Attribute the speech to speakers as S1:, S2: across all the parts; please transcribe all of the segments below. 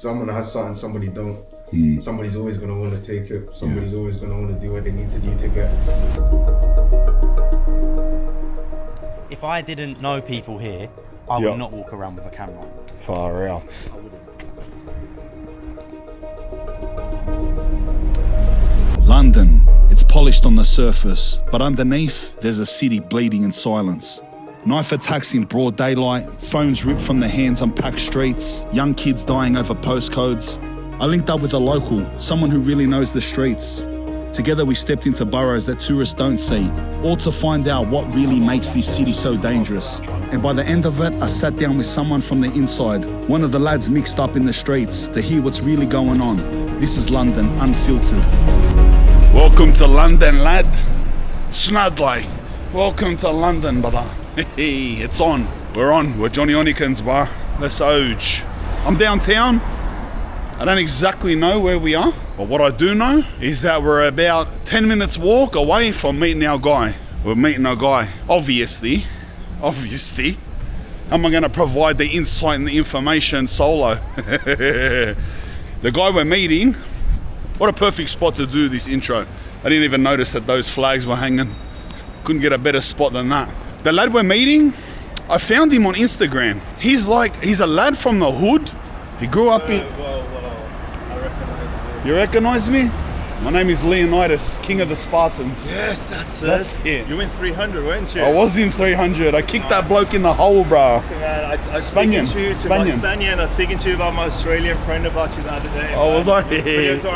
S1: someone has something, somebody don't. Somebody's always gonna want to take it. Somebody's always gonna want to do what they need to do to get.
S2: If I didn't know people here, I would not walk around with a camera.
S3: Far out.
S2: I wouldn't.
S3: London, it's polished on the surface, but underneath, there's a city bleeding in silence. Knife attacks in broad daylight, phones ripped from the hands on packed streets, young kids dying over postcodes. I linked up with a local, someone who really knows the streets. Together we stepped into boroughs that tourists don't see, all to find out what really makes this city so dangerous. And by the end of it, I sat down with someone from the inside, one of the lads mixed up in the streets, to hear what's really going on. This is London Unfiltered. Welcome to London, lad. Snadley. Welcome to London, brother. Hey, it's on. We're Johnny Onikins, bar. Let's oge. I'm downtown. I don't exactly know where we are, but what I do know is that we're about 10 minutes walk away from meeting our guy. We're meeting our guy. Obviously, am I going to provide the insight and the information solo? The guy we're meeting, what a perfect spot to do this intro. I didn't even notice that those flags were hanging. Couldn't get a better spot than that. The lad we're meeting, I found him on Instagram. He's a lad from the hood. He grew up in... You recognize me? My name is Leonidas, King of the Spartans.
S4: Yes, that's
S3: it.
S4: You went 300, weren't you?
S3: I was in 300. I kicked that bloke in the hole, bro.
S4: Man, I
S3: Spanian.
S4: Spanian. I was speaking to you about my Australian friend about you the other day.
S3: Oh, was I?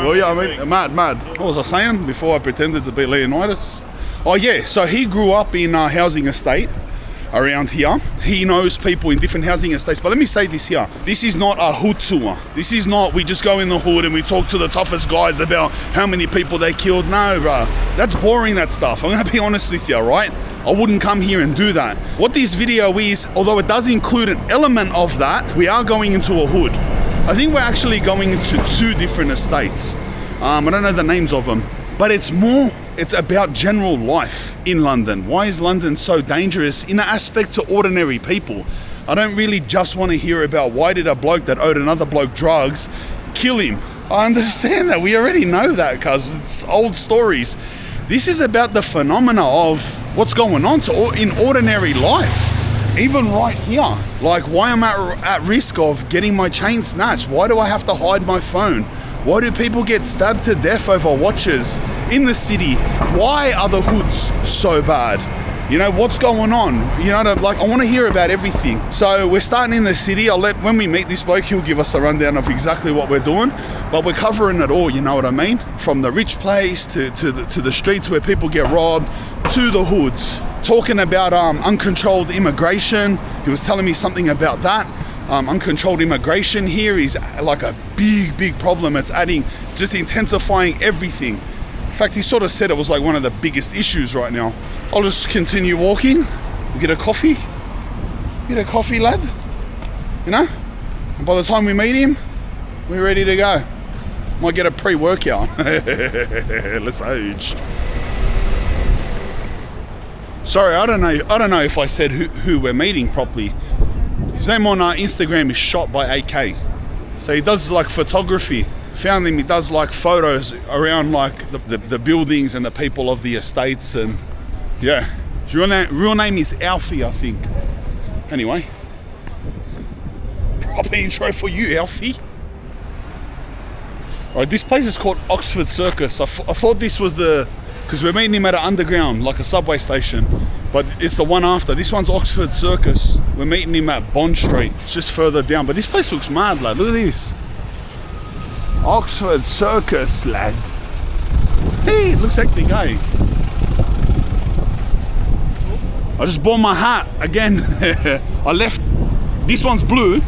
S4: Well,
S3: yeah, I mean, mad. What was I saying before I pretended to be Leonidas? Oh yeah, so he grew up in a housing estate around here. He knows people in different housing estates. But let me say this here. This is not a hood tour. This is not, we just go in the hood and we talk to the toughest guys about how many people they killed. No, bro. That's boring, that stuff. I'm going to be honest with you, right? I wouldn't come here and do that. What this video is, although it does include an element of that, we are going into a hood. I think we're actually going into 2 different estates. I don't know the names of them. But it's about general life in London. Why is London so dangerous in an aspect to ordinary people? I don't really just want to hear about why did a bloke that owed another bloke drugs kill him. I understand that. We already know that because it's old stories. This is about the phenomena of what's going on in ordinary life. Even right here. Like, why am I at risk of getting my chain snatched? Why do I have to hide my phone? Why do people get stabbed to death over watches in the city? Why are the hoods so bad? You know, what's going on? You know, I want to hear about everything. So we're starting in the city. When we meet this bloke, he'll give us a rundown of exactly what we're doing. But we're covering it all, you know what I mean? From the rich place to the streets where people get robbed, to the hoods. Talking about uncontrolled immigration. He was telling me something about that. Uncontrolled immigration here is like a big problem. It's just intensifying everything. In fact, he sort of said it was like one of the biggest issues right now. I'll just continue walking, get a coffee, lad, you know? And by the time we meet him, we're ready to go. Might get a pre-workout. Let's age. Sorry, I don't know if I said who we're meeting properly. His name on Instagram is Shot by AK. So he does like photography. Found him, he does like photos around like the buildings and the people of the estates, and yeah. His real name is Alfie, I think. Anyway. Proper intro for you, Alfie. Alright, this place is called Oxford Circus. I thought this was because we're meeting him at an underground, like a subway station. But it's the one after. This one's Oxford Circus. We're meeting him at Bond Street. It's just further down. But this place looks mad, lad. Look at this. Oxford Circus, lad. Hey, it looks hectic, eh? I just bought my hat again. This one's blue.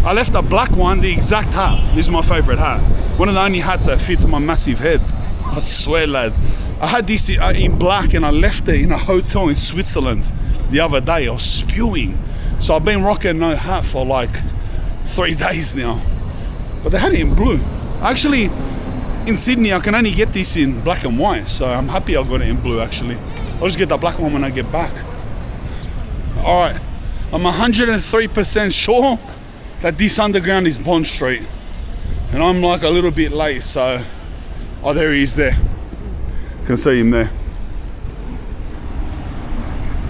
S3: I left a black one, the exact hat. This is my favorite hat. One of the only hats that fits my massive head. I swear, lad. I had this in black and I left it in a hotel in Switzerland the other day. I was spewing. So I've been rocking no hat for like 3 days now. But they had it in blue. Actually, in Sydney, I can only get this in black and white. So I'm happy I got it in blue, actually. I'll just get the black one when I get back. All right. I'm 103% sure that this underground is Bond Street. And I'm like a little bit late, so... Oh, there he is there. Can see him there.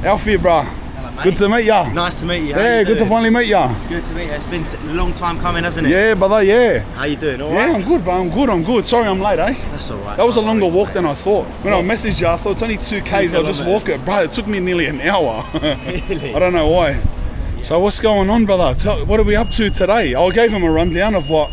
S3: Alfie, bro.
S2: Hello, mate.
S3: Good to meet ya.
S2: Nice to meet you.
S3: Yeah, good to finally meet ya.
S2: Good to meet you. It's been a long time coming, hasn't it?
S3: Yeah, brother, yeah.
S2: How you doing? All
S3: Yeah,
S2: right?
S3: I'm good, bro. I'm good. Sorry I'm late, eh?
S2: That's all right.
S3: That was a
S2: No
S3: longer
S2: worries,
S3: walk
S2: mate.
S3: than I thought. When I messaged you, I thought it's only 2 Ks, I'll just walk it. Bro, it took me nearly an hour.
S2: Really?
S3: I don't know why. So what's going on, brother? What are we up to today? I gave him a rundown of what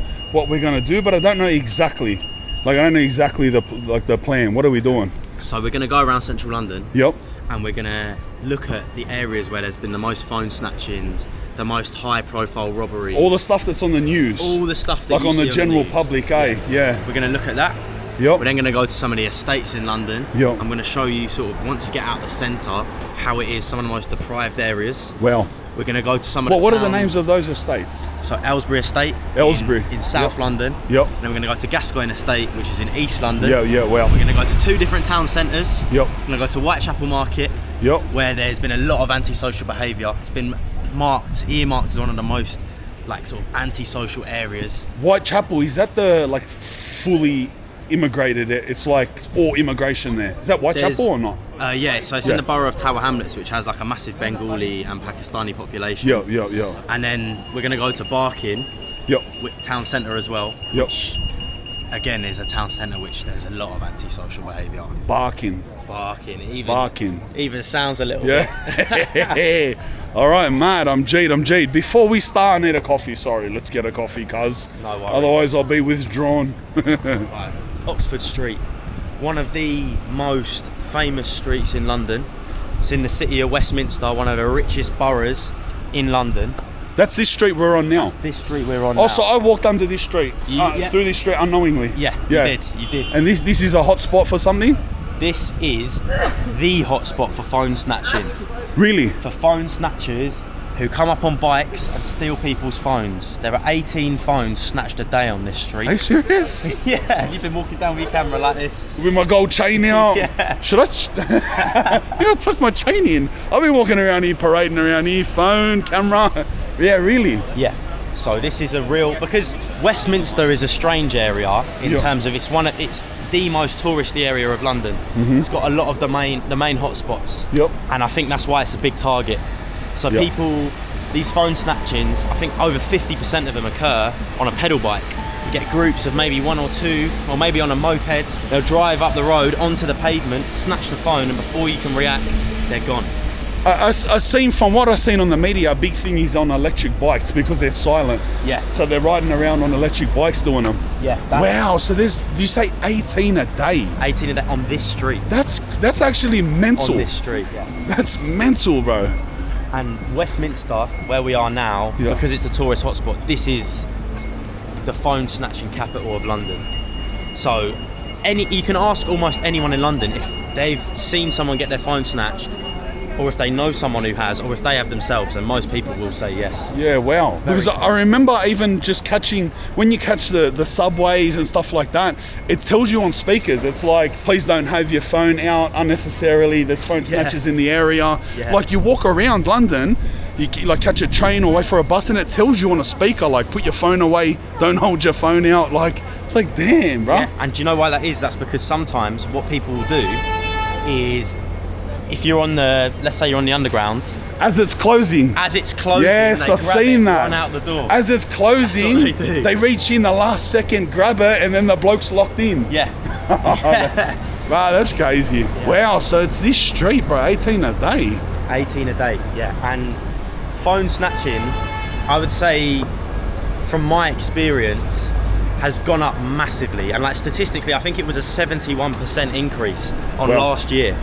S3: we're going to do, but I don't know exactly. Like, I don't know exactly the plan. What are we doing?
S2: So we're going to go around central London.
S3: Yep.
S2: And we're going to look at the areas where there's been the most phone snatchings, the most high profile robberies.
S3: All the stuff that's on the news.
S2: All the stuff that
S3: like
S2: you
S3: on
S2: see
S3: the general
S2: news.
S3: public, eh? Yeah.
S2: We're going to look at that.
S3: Yep.
S2: We're then going to go to some of the estates in London.
S3: Yep.
S2: I'm going to show you sort of, once you get out the centre, how it is, some of the most deprived areas.
S3: Well.
S2: We're going to go to some of the
S3: What are the
S2: town-
S3: names of those estates?
S2: So Aylesbury Estate
S3: Aylesbury.
S2: in South London.
S3: Yep.
S2: And then we're going to go to Gascoigne Estate, which is in East London.
S3: Yeah, well.
S2: We're going to go to 2 different town centres.
S3: Yep.
S2: We're going to go to Whitechapel Market,
S3: Yep.
S2: where there's been a lot of antisocial behaviour. It's been earmarked as one of the most like sort of antisocial areas.
S3: Whitechapel, is that the like fully immigrated? It's like all immigration there. Is that Whitechapel or not?
S2: Yeah, so it's in the borough of Tower Hamlets, which has like a massive Bengali and Pakistani population.
S3: Yeah.
S2: And then we're going to go to Barking,
S3: Yep.
S2: with town centre as well,
S3: Yep.
S2: which again is a town centre which there's a lot of antisocial behaviour.
S3: Barking.
S2: Even sounds a little bit.
S3: Yeah. All right, mate. I'm Jeed. Before we start, I need a coffee. Sorry, let's get a coffee, cuz.
S2: No worries.
S3: Otherwise, I'll be withdrawn.
S2: Right. Oxford Street, one of the most famous streets in London. It's in the city of Westminster, one of the richest boroughs in London.
S3: That's this street we're on now.
S2: This street we're on
S3: Also,
S2: now.
S3: I walked under this street,
S2: Yeah.
S3: through this street unknowingly.
S2: Yeah, you did.
S3: And this is a hot spot for something?
S2: This is the hotspot for phone snatching.
S3: Really?
S2: For phone snatchers who come up on bikes and steal people's phones. There are 18 phones snatched a day on this street.
S3: Are you serious?
S2: Yeah, you've been walking down with your camera like this.
S3: With my gold chain out.
S2: Yeah.
S3: Should I? I tuck my chain in. I've been walking around here, parading around here, phone, camera. Yeah, really?
S2: Yeah. So this is a real, because Westminster is a strange area in terms of it's the most touristy area of London. It's got a lot of the main hotspots.
S3: Yep.
S2: And I think that's why it's a big target. So people, these phone snatchings, I think over 50% of them occur on a pedal bike. You get groups of maybe 1 or 2, or maybe on a moped. They'll drive up the road onto the pavement, snatch the phone, and before you can react, they're gone.
S3: I seen, from what I've seen on the media, a big thing is on electric bikes because they're silent.
S2: Yeah.
S3: So they're riding around on electric bikes doing them.
S2: Yeah.
S3: Wow. So did you say 18 a day?
S2: 18 a day on this street.
S3: That's actually mental.
S2: On this street, yeah.
S3: That's mental, bro.
S2: And Westminster, where we are now, because it's the tourist hotspot, this is the phone snatching capital of London. So you can ask almost anyone in London if they've seen someone get their phone snatched, or if they know someone who has, or if they have themselves, and most people will say yes.
S3: Yeah, wow. Because I remember even just when you catch the subways and stuff like that, it tells you on speakers, it's like, please don't have your phone out unnecessarily, there's phone snatchers in the area.
S2: Yeah.
S3: Like, you walk around London, you like catch a train or wait for a bus, and it tells you on a speaker, like, put your phone away, don't hold your phone out. Like, it's like, damn, bro.
S2: Yeah. And do you know why that is? That's because sometimes what people will do is, if you're let's say you're on the underground.
S3: As it's closing. Yes,
S2: they
S3: I've
S2: grab
S3: seen
S2: it,
S3: that.
S2: Run out the door.
S3: As it's closing,
S2: That's what they do.
S3: they reach in the last second, grab it, and then the bloke's locked in.
S2: Yeah.
S3: Wow, that's crazy.
S2: Yeah.
S3: Wow, so it's this street, bro, 18 a day.
S2: 18 a day, yeah. And phone snatching, I would say, from my experience, has gone up massively. And like statistically, I think it was a 71% increase on last year.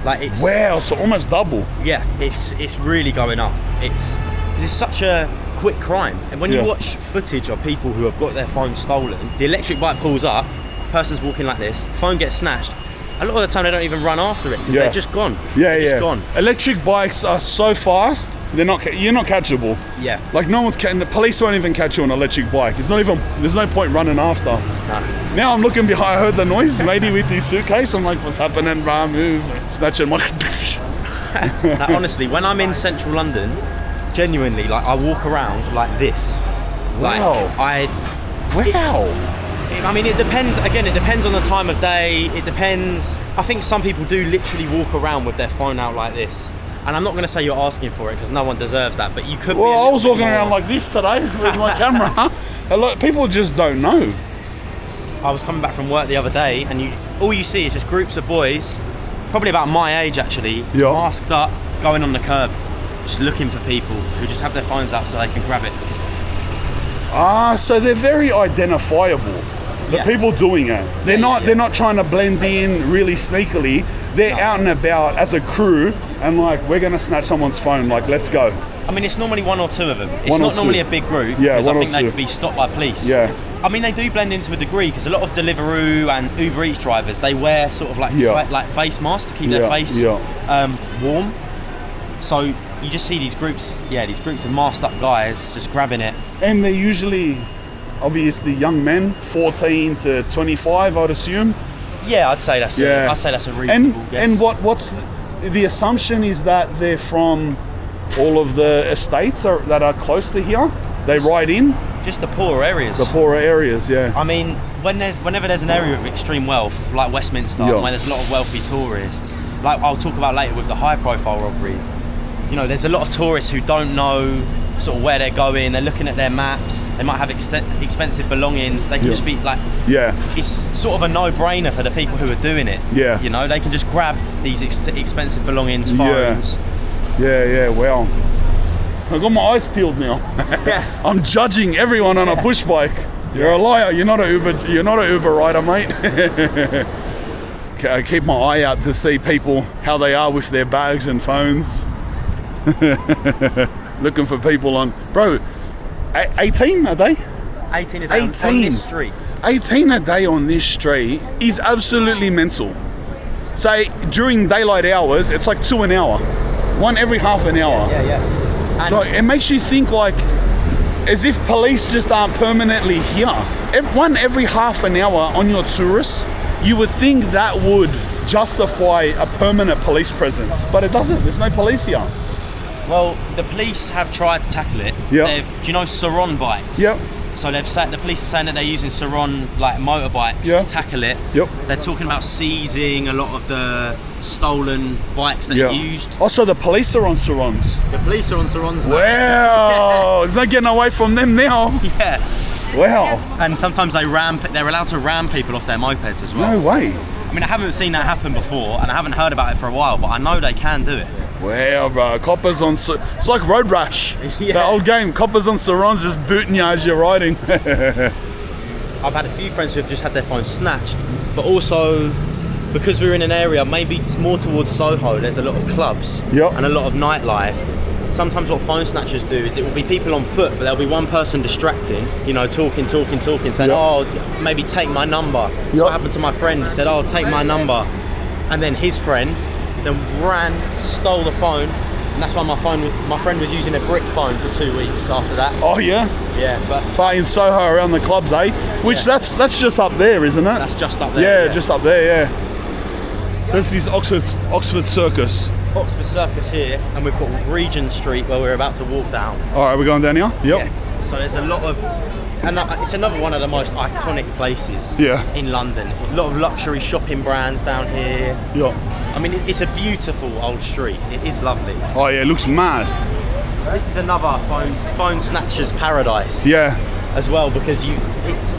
S2: Like it's
S3: Wow, so almost double.
S2: yeah, it's really going up. Because it's such a quick crime. And when you watch footage of people who have got their phone stolen, the electric bike pulls up, person's walking like this, phone gets snatched. A lot of the time they don't even run after it because they're just gone. Just gone.
S3: Electric bikes are so fast, you're not catchable.
S2: Yeah.
S3: Like the police won't even catch you on an electric bike. There's no point running after.
S2: No.
S3: Now I'm looking behind, I heard the noise, lady with the suitcase. I'm like, what's happening, bro? Move. Snatching my...
S2: Like, honestly, when I'm in central London, genuinely, like I walk around like this. Like
S3: Wow. Wow.
S2: I mean, it depends. Again, it depends on the time of day. It depends. I think some people do literally walk around with their phone out like this. And I'm not going to say you're asking for it because no one deserves that. But you could.
S3: Well, I was walking around like this today with my camera. A lot people just don't know.
S2: I was coming back from work the other day, and all you see is just groups of boys, probably about my age actually, masked up, going on the curb, just looking for people who just have their phones out so they can grab it.
S3: So they're very identifiable. The people doing it, they're not trying to blend in really sneakily. They're out and about as a crew, and like, we're gonna snatch someone's phone. Like, let's go.
S2: I mean, it's normally one or two of them. It's not normally a big group because I think they'd be stopped by police.
S3: Yeah.
S2: I mean, they do blend into a degree because a lot of Deliveroo and Uber Eats drivers, they wear sort of like face masks to keep their face warm. So you just see these groups of masked up guys just grabbing it.
S3: And they're usually, obviously, young men, 14 to 25, I'd assume.
S2: Yeah, I'd say that's a reasonable guess.
S3: And what's the assumption is that they're from all of the estates that are close to here. They ride in.
S2: Just the poorer areas.
S3: The poorer areas, yeah.
S2: I mean, whenever there's an area of extreme wealth, like Westminster, where there's a lot of wealthy tourists, like I'll talk about later with the high-profile robberies. You know, there's a lot of tourists who don't know sort of where they're going. They're looking at their maps. They might have expensive belongings. They can just be like, it's sort of a no-brainer for the people who are doing it. Yeah. You know, they can just grab these expensive belongings, phones.
S3: Yeah. Wow. I've got my eyes peeled now. Yeah. I'm judging everyone on a push bike. You're a liar. You're not a Uber rider, mate. I keep my eye out to see people how they are with their bags and phones. Looking for people on, bro. 18 a day.
S2: 18 a day on this street.
S3: 18 a day on this street is absolutely mental. Say during daylight hours, it's like 2 an hour. One every half an hour.
S2: Yeah. And
S3: like, it makes you think like, as if police just aren't permanently here. One every half an hour on your tourists, you would think that would justify a permanent police presence, but it doesn't. There's no police here.
S2: Well, the police have tried to tackle it.
S3: Yeah.
S2: Do you know Saron bikes?
S3: Yep.
S2: So the police are saying that they're using Saron like motorbikes to tackle it.
S3: Yep.
S2: They're talking about seizing a lot of the stolen bikes that are used.
S3: Also, the police are on Sarons.
S2: The police are on Sarons now.
S3: Wow! It's not getting away from them now.
S2: Yeah.
S3: Wow.
S2: And sometimes they're allowed to ram people off their mopeds as well.
S3: No way.
S2: I mean, I haven't seen that happen before, and I haven't heard about it for a while, but I know they can do it.
S3: Wow, bro. Coppers on... It's like Road Rash. The old game. Coppers on Sarons just booting you as you're riding.
S2: I've had a few friends who have just had their phones snatched, but also because we're in an area maybe more towards Soho, there's a lot of clubs and a lot of nightlife. Sometimes what phone snatchers do is it will be people on foot, but there'll be one person distracting, you know, talking, saying, oh, maybe take my number. That's what happened to my friend. He said, oh, take my number. And then his friend then stole the phone, and that's why my friend was using a brick phone for 2 weeks after that.
S3: Oh yeah?
S2: Yeah, but
S3: far in Soho around the clubs, eh? Which that's just up there, isn't it?
S2: That's just up there.
S3: Yeah, just up there, yeah. So this is Oxford Circus.
S2: Oxford Circus here, and we've got Regent Street where we're about to walk down.
S3: Alright, we're going down here? Yep.
S2: Yeah. So there's a lot of, and it's another one of the most iconic places in London. A lot of luxury shopping brands down here.
S3: Yeah.
S2: I mean, it's a beautiful old street. It is lovely.
S3: Oh yeah, it looks mad.
S2: This is another phone snatcher's paradise.
S3: Yeah.
S2: As well, because it's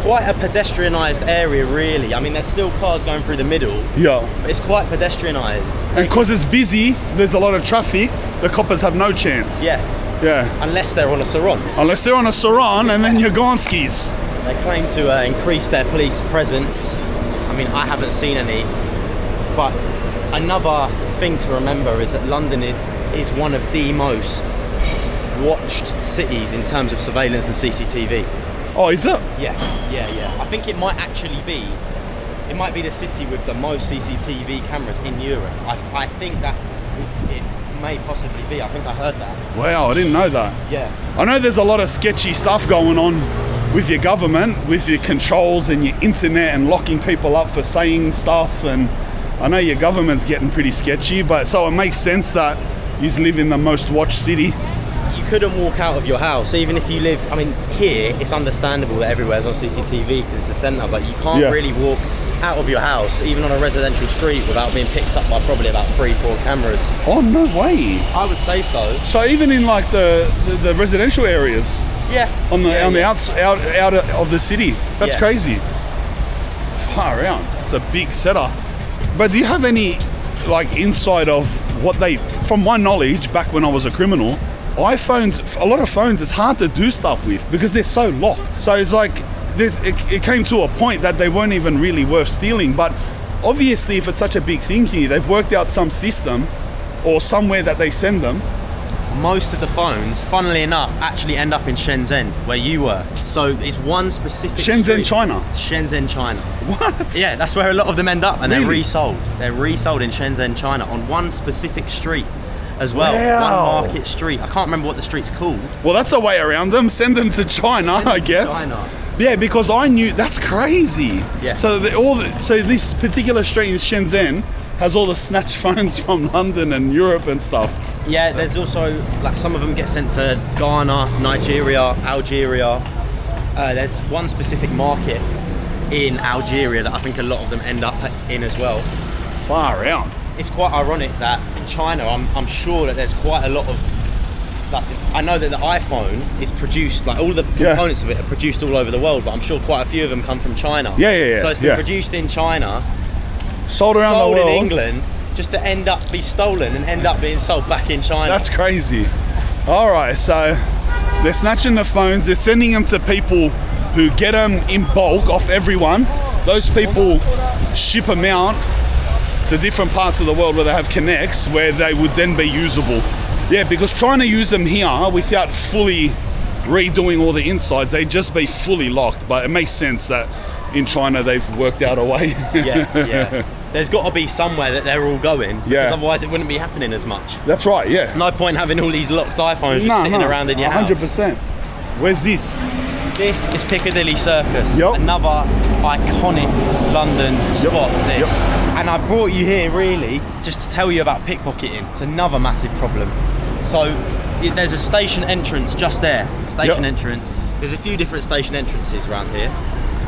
S2: quite a pedestrianised area, really. I mean, there's still cars going through the middle. Yeah. But it's quite pedestrianised.
S3: And because it's busy, there's a lot of traffic, the coppers have no chance.
S2: Yeah.
S3: Yeah.
S2: Unless they're on a Saron.
S3: Unless they're on a Saron, and then you're gone skis.
S2: They claim to increase their police presence. I mean, I haven't seen any. But another thing to remember is that London is one of the most watched cities in terms of surveillance and CCTV.
S3: Oh, is it?
S2: Yeah. I think it might actually be. It might be the city with the most CCTV cameras in Europe. I think that it may possibly be. I think I heard that.
S3: Wow, I didn't know that.
S2: Yeah.
S3: I know there's a lot of sketchy stuff going on with your government, with your controls and your internet and locking people up for saying stuff, and I know your government's getting pretty sketchy, but so it makes sense that you live in the most watched city.
S2: You couldn't walk out of your house, even if you live. I mean, here it's understandable that everywhere's on CCTV because it's the centre, but you can't really walk out of your house, even on a residential street, without being picked up by probably about 3-4 cameras.
S3: Oh, no way.
S2: I would say so.
S3: So even in like the residential areas, on the out of the city, that's crazy. Far out. It's a big setup. But do you have any like insight of what they? From my knowledge, back when I was a criminal, iPhones, a lot of phones, it's hard to do stuff with because they're so locked. So it's like it came to a point that they weren't even really worth stealing. But obviously, if it's such a big thing here, they've worked out some system or somewhere that they send them.
S2: Most of the phones, funnily enough, actually end up in Shenzhen, where you were. So it's one specific
S3: Shenzhen,
S2: street.
S3: China.
S2: Shenzhen, China.
S3: What?
S2: Yeah, that's where a lot of them end up, and
S3: Really?
S2: they're resold. They're resold in Shenzhen, China, on one specific street as well.
S3: Wow.
S2: One market street. I can't remember what the street's called.
S3: Well, that's a way around them. Send them to China, I guess.
S2: China.
S3: Yeah, because I knew that's crazy.
S2: Yeah.
S3: So so this particular street in Shenzhen has all the snatched phones from London and Europe and stuff.
S2: Yeah, there's also, like, some of them get sent to Ghana, Nigeria, Algeria. There's one specific market in Algeria that I think a lot of them end up in as well.
S3: Far out.
S2: It's quite ironic that in China, I'm sure that there's quite a lot of, like, I know that the iPhone is produced, like all the components of it are produced all over the world, but I'm sure quite a few of them come from China.
S3: Yeah.
S2: So it's been produced in China,
S3: Sold around the world.
S2: in England, just to be stolen and end up being sold back in China.
S3: That's crazy. All right, so they're snatching the phones. They're sending them to people who get them in bulk off everyone. Those people ship them out to different parts of the world where they have connects where they would then be usable. Yeah, because trying to use them here without fully redoing all the insides, they'd just be fully locked. But it makes sense that in China they've worked out a way.
S2: Yeah. There's got to be somewhere that they're all going, because otherwise it wouldn't be happening as much.
S3: That's right, yeah.
S2: No point having all these locked iPhones just sitting around in your
S3: 100%.
S2: house.
S3: Where's this?
S2: This is Piccadilly Circus,
S3: Yep.
S2: another iconic London spot, this.
S3: Yep.
S2: And I brought you here really just to tell you about pickpocketing. It's another massive problem. So there's a station entrance just there, entrance. There's a few different station entrances around here.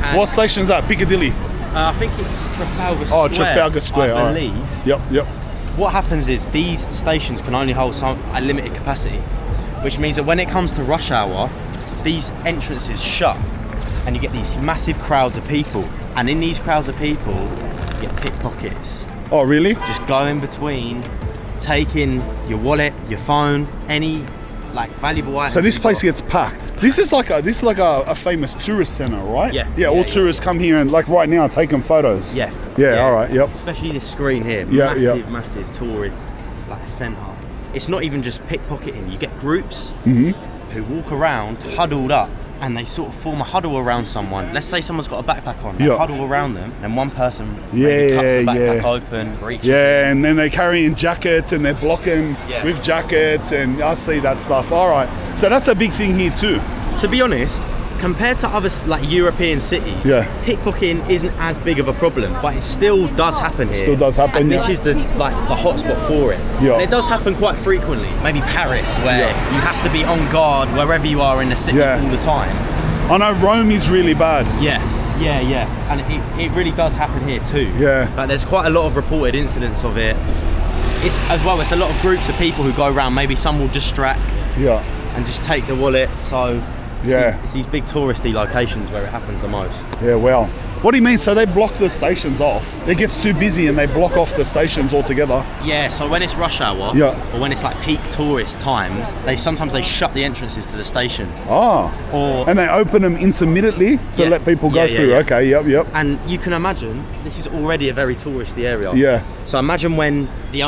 S2: And
S3: What station's that? Piccadilly?
S2: I think it's Trafalgar Square.
S3: Oh, Trafalgar Square,
S2: I
S3: all right.
S2: believe.
S3: Yep.
S2: What happens is these stations can only hold a limited capacity, which means that when it comes to rush hour, these entrances shut and you get these massive crowds of people. And in these crowds of people, you get pickpockets.
S3: Oh, really?
S2: Just go in between, taking your wallet, your phone, any like valuable items.
S3: So this place gets packed. This is like a famous tourist center, right?
S2: Yeah.
S3: All tourists come here and like right now taking photos.
S2: Yeah.
S3: All right. Yep.
S2: Especially this screen here. Massive tourist like centre. It's not even just pickpocketing. You get groups who walk around huddled up, and they sort of form a huddle around someone. Let's say someone's got a backpack on. They huddle around them, and one person maybe cuts the backpack open, reaches in.
S3: and then they're carrying jackets and they're blocking with jackets, and I see that stuff. All right. So that's a big thing here too.
S2: To be honest, compared to other like European cities, pickpocketing isn't as big of a problem, but it still does happen here.
S3: Still does happen.
S2: And this is the hotspot for it.
S3: Yeah.
S2: And it does happen quite frequently. Maybe Paris, where you have to be on guard wherever you are in the city all the time.
S3: I know Rome is really bad.
S2: Yeah. And it really does happen here too.
S3: Yeah.
S2: Like there's quite a lot of reported incidents of it. It's a lot of groups of people who go around. Maybe some will distract. And just take the wallet. So. It's these big touristy locations where it happens the most.
S3: Yeah, well. What do you mean? So they block the stations off? It gets too busy and they block off the stations altogether?
S2: Yeah, so when it's rush hour, or when it's like peak tourist times, sometimes they shut the entrances to the station. And they open them intermittently to let people go through. Yeah.
S3: Okay, yep.
S2: And you can imagine, this is already a very touristy area.
S3: Yeah.
S2: So imagine when not the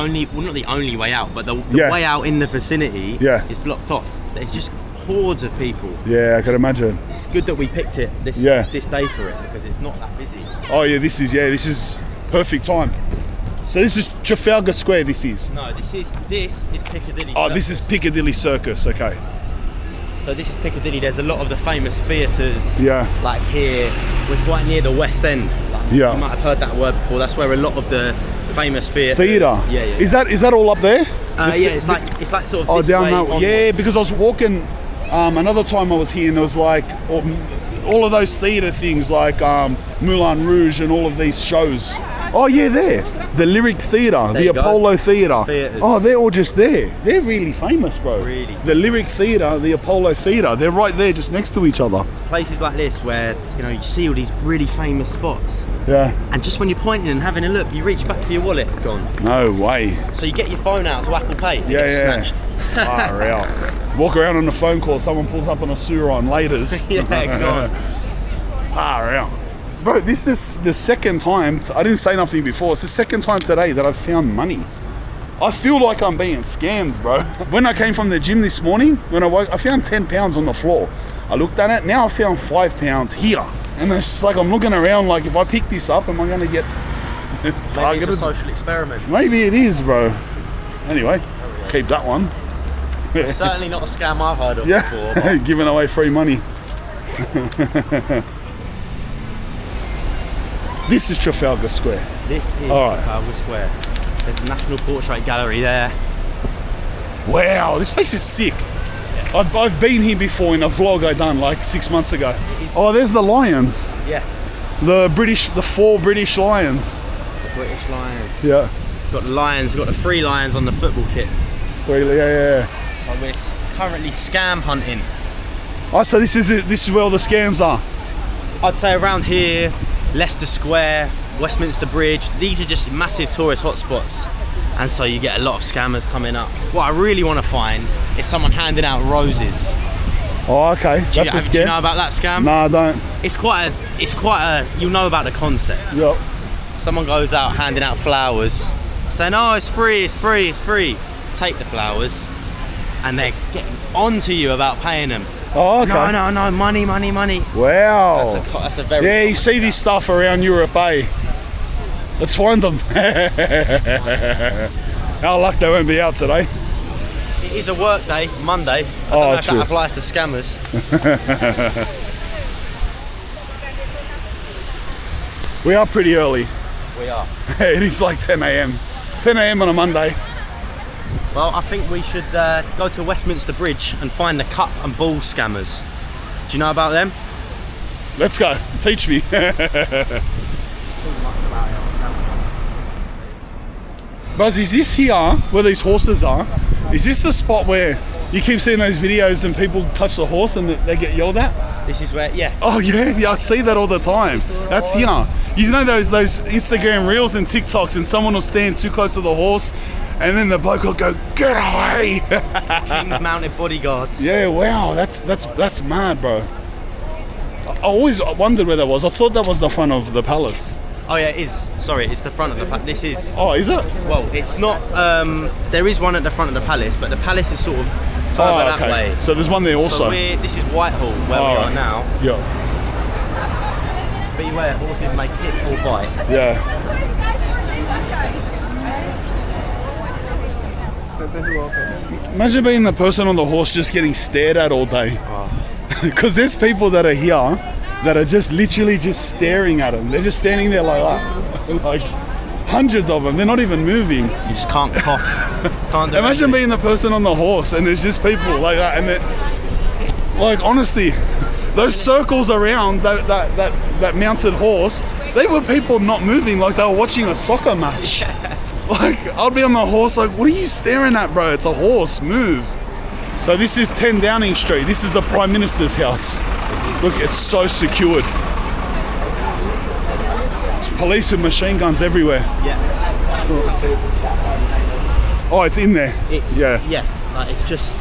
S2: only way out, but the way out in the vicinity is blocked off. It's just hordes of people.
S3: Yeah, I can imagine.
S2: It's good that we picked it this day for it, because it's not that busy.
S3: Oh yeah, this is perfect time. So this is Trafalgar Square. This is.
S2: No, this is Piccadilly.
S3: Oh, this is Piccadilly Circus. Okay.
S2: So this is Piccadilly. There's a lot of the famous theatres. Like here, we're quite near the West End. You might have heard that word before. That's where a lot of the famous theatre.
S3: Theatre.
S2: Yeah.
S3: Is that all up there?
S2: Yeah, it's like sort of.
S3: Oh,
S2: this
S3: down
S2: way
S3: that.
S2: onwards.
S3: Yeah, because I was walking. Another time I was here, and there was like all of those theatre things, like Moulin Rouge and all of these shows. Oh yeah, there. The Lyric Theatre, the
S2: you go.
S3: Apollo Theatre.
S2: Theatres.
S3: Oh, they're all just there. They're really famous, bro.
S2: Really.
S3: The Lyric Theatre, the Apollo Theatre. They're right there, just next to each other.
S2: It's places like this where you see all these really famous spots,
S3: Yeah.
S2: and just when you're pointing and having a look, you reach back for your wallet, gone.
S3: No way.
S2: So you get your phone out to Apple Pay.
S3: Yeah.
S2: Snatched.
S3: Far out. Walk around on a phone call, someone pulls up on a sewer on laters.
S2: Yeah, gone.
S3: Far out. Bro, this is the second time, I didn't say nothing before, it's the second time today that I've found money. I feel like I'm being scammed, bro. When I came from the gym this morning, when I woke, I found 10 pounds on the floor. I looked at it, now I found 5 pounds here. And it's just like I'm looking around like, if I pick this up, am I gonna get
S2: Maybe
S3: targeted?
S2: it's a social experiment.
S3: Maybe it is, bro. Anyway, keep that one.
S2: Certainly not a scam I've heard of before.
S3: Yeah,
S2: But
S3: giving away free money. This is Trafalgar Square.
S2: this is
S3: All right.
S2: Trafalgar Square. There's a National Portrait Gallery there.
S3: Wow, this place is sick. I've been here before in a vlog I done like 6 months ago. Oh, there's the lions.
S2: Yeah,
S3: The 4 British lions.
S2: the British Lions.
S3: Yeah.
S2: Got lions, got the 3 lions on the football kit.
S3: Really, yeah.
S2: So we're currently scam hunting.
S3: Oh, so this is where all the scams are.
S2: I'd say around here, Leicester Square, Westminster Bridge, these are just massive tourist hotspots. And so you get a lot of scammers coming up. What I really want to find is someone handing out roses.
S3: Oh, okay.
S2: Do you,
S3: That's a scam.
S2: do you know about that scam?
S3: No, I don't.
S2: It's quite a, you'll know about the concept.
S3: Yep.
S2: Someone goes out handing out flowers, saying, oh, it's free. Take the flowers, and they're getting onto you about paying them.
S3: Oh, okay.
S2: No, money.
S3: Wow.
S2: That's a very...
S3: Yeah, you see this stuff around Europe, eh? Let's find them. Our luck, they won't be out today.
S2: It is a work day, Monday. I don't know if
S3: true.
S2: that applies to scammers.
S3: We are pretty early.
S2: We are.
S3: It is like 10 a.m. 10 a.m. on a Monday.
S2: Well, I think we should go to Westminster Bridge and find the cup and ball scammers. Do you know about them?
S3: Let's go. Teach me. Buzz, is this here where these horses are? Is this the spot where you keep seeing those videos and people touch the horse and they get yelled at?
S2: This is where, yeah.
S3: Oh yeah, I see that all the time. That's here. You know those Instagram reels and TikToks, and someone will stand too close to the horse, and then the bloke will go, "Get away!"
S2: King's Mounted Bodyguard.
S3: Yeah, wow, that's mad, bro. I always wondered where that was. I thought that was the front of the palace.
S2: Oh yeah, it is. Sorry, it's the front of the palace. This is...
S3: Oh, is it?
S2: Well, it's not... there is one at the front of the palace, but the palace is sort of further that way.
S3: So there's one there also.
S2: So this is Whitehall, where we are now.
S3: Yeah.
S2: Beware, horses may hit or bite.
S3: Yeah. Imagine being the person on the horse just getting stared at all day. Because there's people that are here that are just literally just staring at them. They're just standing there like that. Like hundreds of them. They're not even moving.
S2: You just can't cough. Can't do
S3: Imagine
S2: anything.
S3: being the person on the horse and there's just people like that, and like honestly, those circles around that mounted horse, they were people not moving, like they were watching a soccer match. Like I'd be on the horse like, what are you staring at, bro? It's a horse, move. So this is 10 Downing Street. This is the Prime Minister's house. Look, it's so secured. It's police with machine guns everywhere.
S2: Yeah.
S3: Oh, it's in there.
S2: Yeah. Like it's just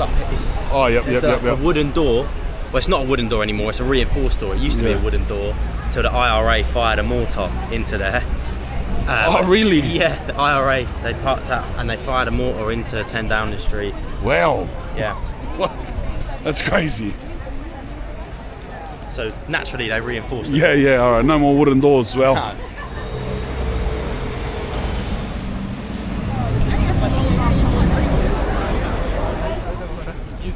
S2: up. It's a wooden door. Well, it's not a wooden door anymore. It's a reinforced door. It used to be a wooden door until the IRA fired a mortar into there.
S3: Oh, really?
S2: Yeah, the IRA, they parked out and they fired a mortar into 10 Downing Street.
S3: Wow.
S2: Yeah.
S3: What? That's crazy.
S2: So naturally they reinforced it.
S3: Yeah, all right. No more wooden doors. Well,
S2: No.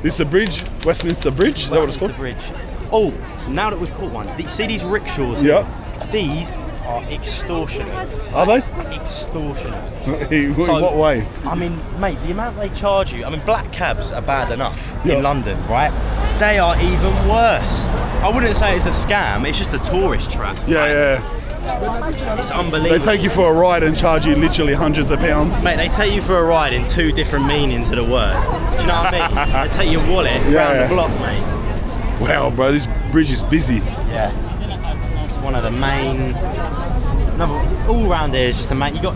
S3: this is the bridge, Westminster Bridge. Is that what it's called?
S2: The bridge. Oh, now that we've caught one, see these rickshaws?
S3: Yeah.
S2: These are extortionate.
S3: Are they?
S2: Extortionate.
S3: In
S2: So-
S3: what way?
S2: I mean, mate, the amount they charge you. I mean, black cabs are bad enough
S3: Yeah.
S2: in London, right? They are even worse. I wouldn't say it's a scam. It's just a tourist trap.
S3: Yeah.
S2: It's
S3: They
S2: unbelievable.
S3: take you for a ride and charge you literally hundreds of pounds.
S2: Mate, they take you for a ride in 2 different meanings of the word. Do you know what I mean? They take your wallet
S3: Yeah.
S2: round the block, mate.
S3: Wow, bro, this bridge is busy.
S2: Yeah. It's one of the main. No, all round here is just the main. You got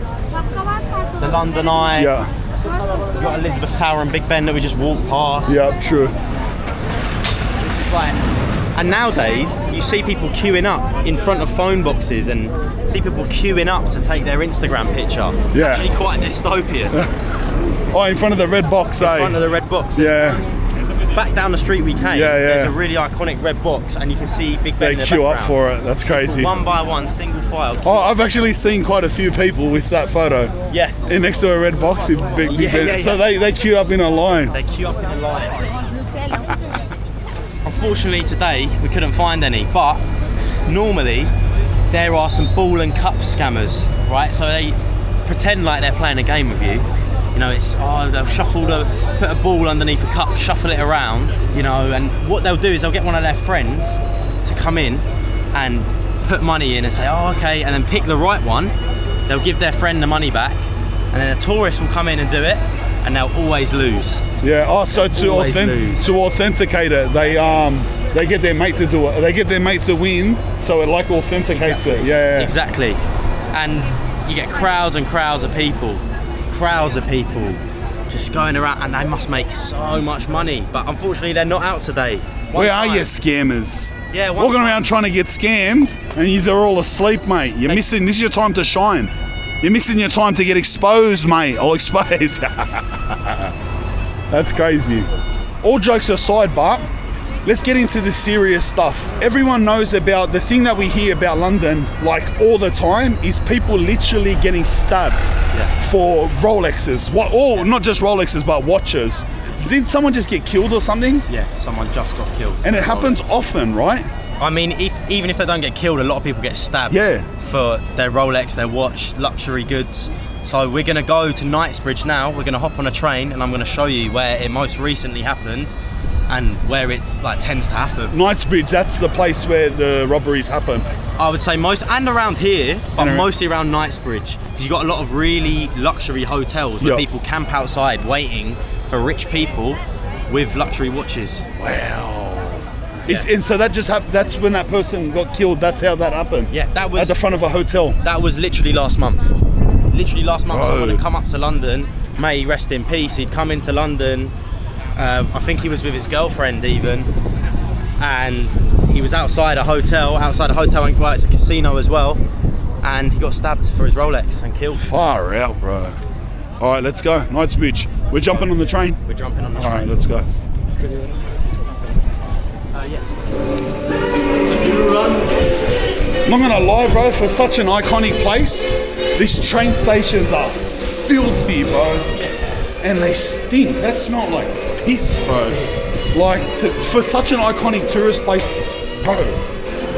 S2: the London Eye.
S3: Yeah,
S2: You got Elizabeth Tower and Big Ben that we just walked past.
S3: yeah, true.
S2: Like, and nowadays, you see people queuing up in front of phone boxes and see people queuing up to take their Instagram picture. It's
S3: Yeah.
S2: actually quite dystopian.
S3: Oh, in front of the red box,
S2: In front of the red box.
S3: Yeah,
S2: Back down the street we came,
S3: Yeah, yeah.
S2: there's a really iconic red box and you can see Big Ben
S3: they
S2: in the
S3: queue up
S2: background.
S3: for it. That's crazy.
S2: One by one, single file.
S3: Oh, I've actually seen quite a few people with that photo.
S2: Yeah.
S3: In next to a red box with Big
S2: Yeah,
S3: Ben.
S2: yeah,
S3: So
S2: yeah.
S3: they queue up in a line.
S2: They queue up in a line. Unfortunately today we couldn't find any, but normally there are some ball and cup scammers, right? So they pretend like they're playing a game with you. You know, they'll put a ball underneath a cup, shuffle it around, you know, and what they'll do is they'll get one of their friends to come in and put money in and say, oh, okay, and then pick the right one. They'll give their friend the money back, and then a tourist will come in and do it, and they'll always lose.
S3: Yeah. Oh, so
S2: Always lose.
S3: to authenticate it, they get their mate to do it. They get their mate to win, so it like authenticates it. Yeah.
S2: Exactly. And you get crowds and crowds of people just going around, and they must make so much money, but unfortunately they're not out today.
S3: Where are you, scammers?
S2: Yeah,
S3: Walking around trying to get scammed, and you are all asleep, mate. You're missing. This is your time to shine. You're missing your time to get exposed, mate. Or exposed. That's crazy. All jokes aside, Bart, let's get into the serious stuff. Everyone knows about the thing that we hear about London, like all the time, is people literally getting stabbed for Rolexes. Or not just Rolexes, but watches. Did someone just get killed or something?
S2: Yeah, someone just got killed.
S3: And it happens often, right?
S2: I mean, even if they don't get killed, a lot of people get stabbed for their Rolex, their watch, luxury goods. So we're gonna go to Knightsbridge now. We're gonna hop on a train and I'm gonna show you where it most recently happened and where it like tends to happen.
S3: Knightsbridge, that's the place where the robberies happen.
S2: I would say most, and around here, but mostly around Knightsbridge, because you've got a lot of really luxury hotels where people camp outside waiting for rich people with luxury watches.
S3: Wow. And so that just happened. That's when that person got killed. That's how that happened.
S2: Yeah, that was
S3: at the front of a hotel.
S2: That was literally last month.
S3: Bro.
S2: Someone had come up to London. May he rest in peace. He'd come into London. I think he was with his girlfriend even, and he was outside a hotel. Well, it's a casino as well, and he got stabbed for his Rolex and killed.
S3: Far out, bro. All right, let's go. Knightsbridge. We're jumping on the train.
S2: We're jumping on the train.
S3: All right, let's go.
S2: Yeah.
S3: I'm not gonna lie, bro. For such an iconic place, these train stations are filthy, bro, and they stink. That's not like piss, bro. Like for such an iconic tourist place, bro.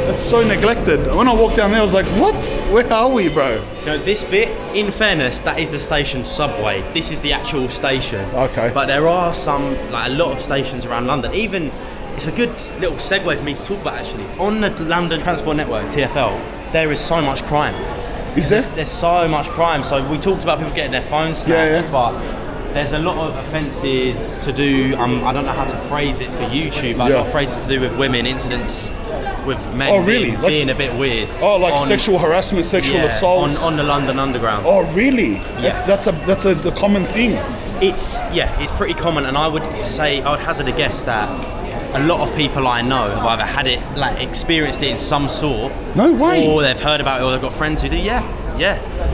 S3: That's so neglected. When I walked down there, I was like, what? Where are we, bro?
S2: No, this bit, in fairness, that is the station subway. This is the actual station.
S3: Okay.
S2: But there are a lot of stations around London. Even, it's a good little segue for me to talk about actually. On the London Transport Network, TfL, there is so much crime.
S3: Is there?
S2: There's so much crime. So we talked about people getting their phones snatched, but there's a lot of offences to do, I don't know how to phrase it for YouTube, but a lot of phrases to do with women, incidents with men being a bit weird.
S3: Oh, like sexual harassment, sexual assaults
S2: on the London Underground.
S3: Oh, really?
S2: Yeah.
S3: That's the common thing.
S2: It's pretty common, and I would hazard a guess that a lot of people I know have either had it, experienced it in some sort.
S3: No way.
S2: Or they've heard about it, or they've got friends who do. Yeah.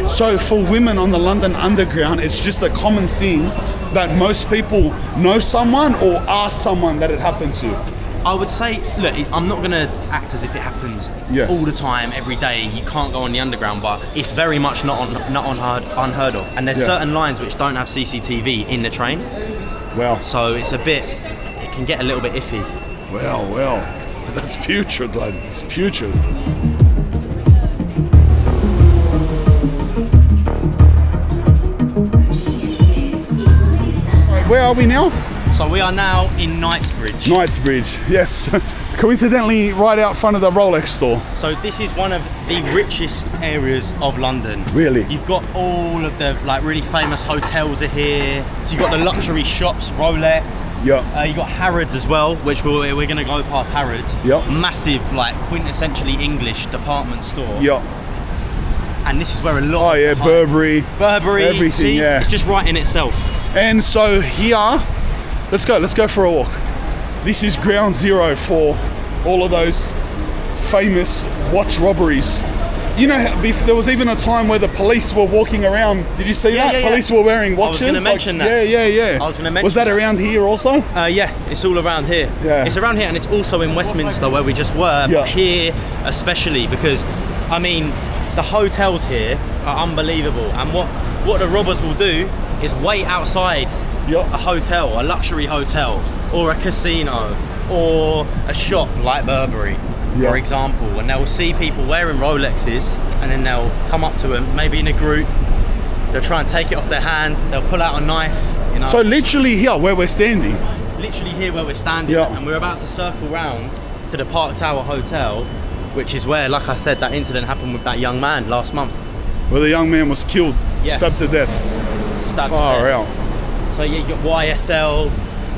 S3: So for women on the London Underground, it's just a common thing that most people know someone or are someone that it happens to.
S2: I would say, look, I'm not going to act as if it happens all the time, every day. You can't go on the Underground, but it's very much not unheard of. And there's certain lines which don't have CCTV in the train.
S3: Wow.
S2: So it can get a little bit iffy.
S3: Well, that's putrid, lad. It's putrid. where are we now?
S2: So we are now in Knightsbridge.
S3: Knightsbridge, yes. Coincidentally, right out front of the Rolex store.
S2: So this is one of the richest areas of London.
S3: Really?
S2: You've got all of the like really famous hotels are here. So you've got the luxury shops, Rolex.
S3: Yeah.
S2: You've got Harrods as well, which we're going to go past Harrods.
S3: Yep.
S2: Massive, like quintessentially English department store.
S3: Yeah.
S2: And this is where a lot.
S3: Oh yeah, Burberry, everything.
S2: See,
S3: yeah.
S2: It's just right in itself.
S3: And so here, let's go for a walk. This is ground zero for all of those famous watch robberies. You know, there was even a time where the police were walking around. Did you see that?
S2: Yeah.
S3: Police were wearing watches.
S2: I was going to mention that.
S3: Yeah.
S2: I was going to mention
S3: Was that around here also?
S2: Yeah, it's all around here.
S3: Yeah.
S2: It's around here, and it's also in Westminster where we just were.
S3: Yeah.
S2: But here, especially because, I mean, the hotels here are unbelievable. And what the robbers will do is wait outside a hotel, a luxury hotel, or a casino, or a shop like Burberry, for example, and they'll see people wearing Rolexes, and then they'll come up to them, maybe in a group. They'll try and take it off their hand. They'll pull out a knife. You know.
S3: So literally here, where we're standing.
S2: Literally here where we're standing, and we're about to circle round to the Park Tower Hotel, which is where, like I said, that incident happened with that young man last month.
S3: Where the young man was killed, stabbed to death.
S2: Stabbed
S3: Far
S2: to death.
S3: out.
S2: So yeah, you got YSL.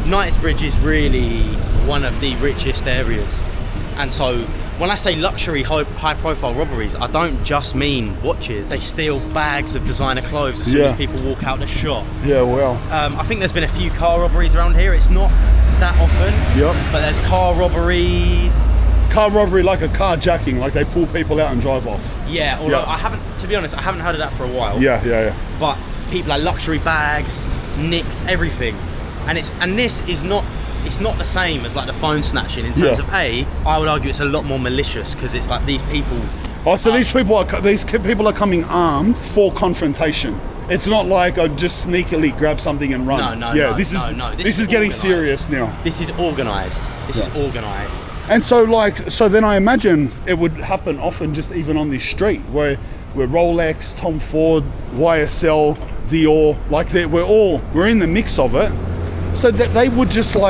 S2: Knightsbridge is really one of the richest areas. And so when I say luxury high profile robberies, I don't just mean watches. They steal bags of designer clothes as soon as people walk out the shop.
S3: Yeah, well.
S2: I think there's been a few car robberies around here. It's not that often. But there's car robberies.
S3: Car robbery, like a carjacking, like they pull people out and drive off.
S2: Yeah, although I haven't, to be honest, I haven't heard of that for a while.
S3: Yeah.
S2: But people like luxury bags, nicked everything. And this is not, it's not the same as like the phone snatching in terms of I would argue it's a lot more malicious because it's like these people.
S3: Oh, so these people are coming armed for confrontation. It's not like I just sneakily grab something and run.
S2: No.
S3: This is getting serious now.
S2: This is organised. This is organised.
S3: And so then I imagine it would happen often just even on this street where Rolex, Tom Ford, YSL, Dior, like we're in the mix of it. So that they would just how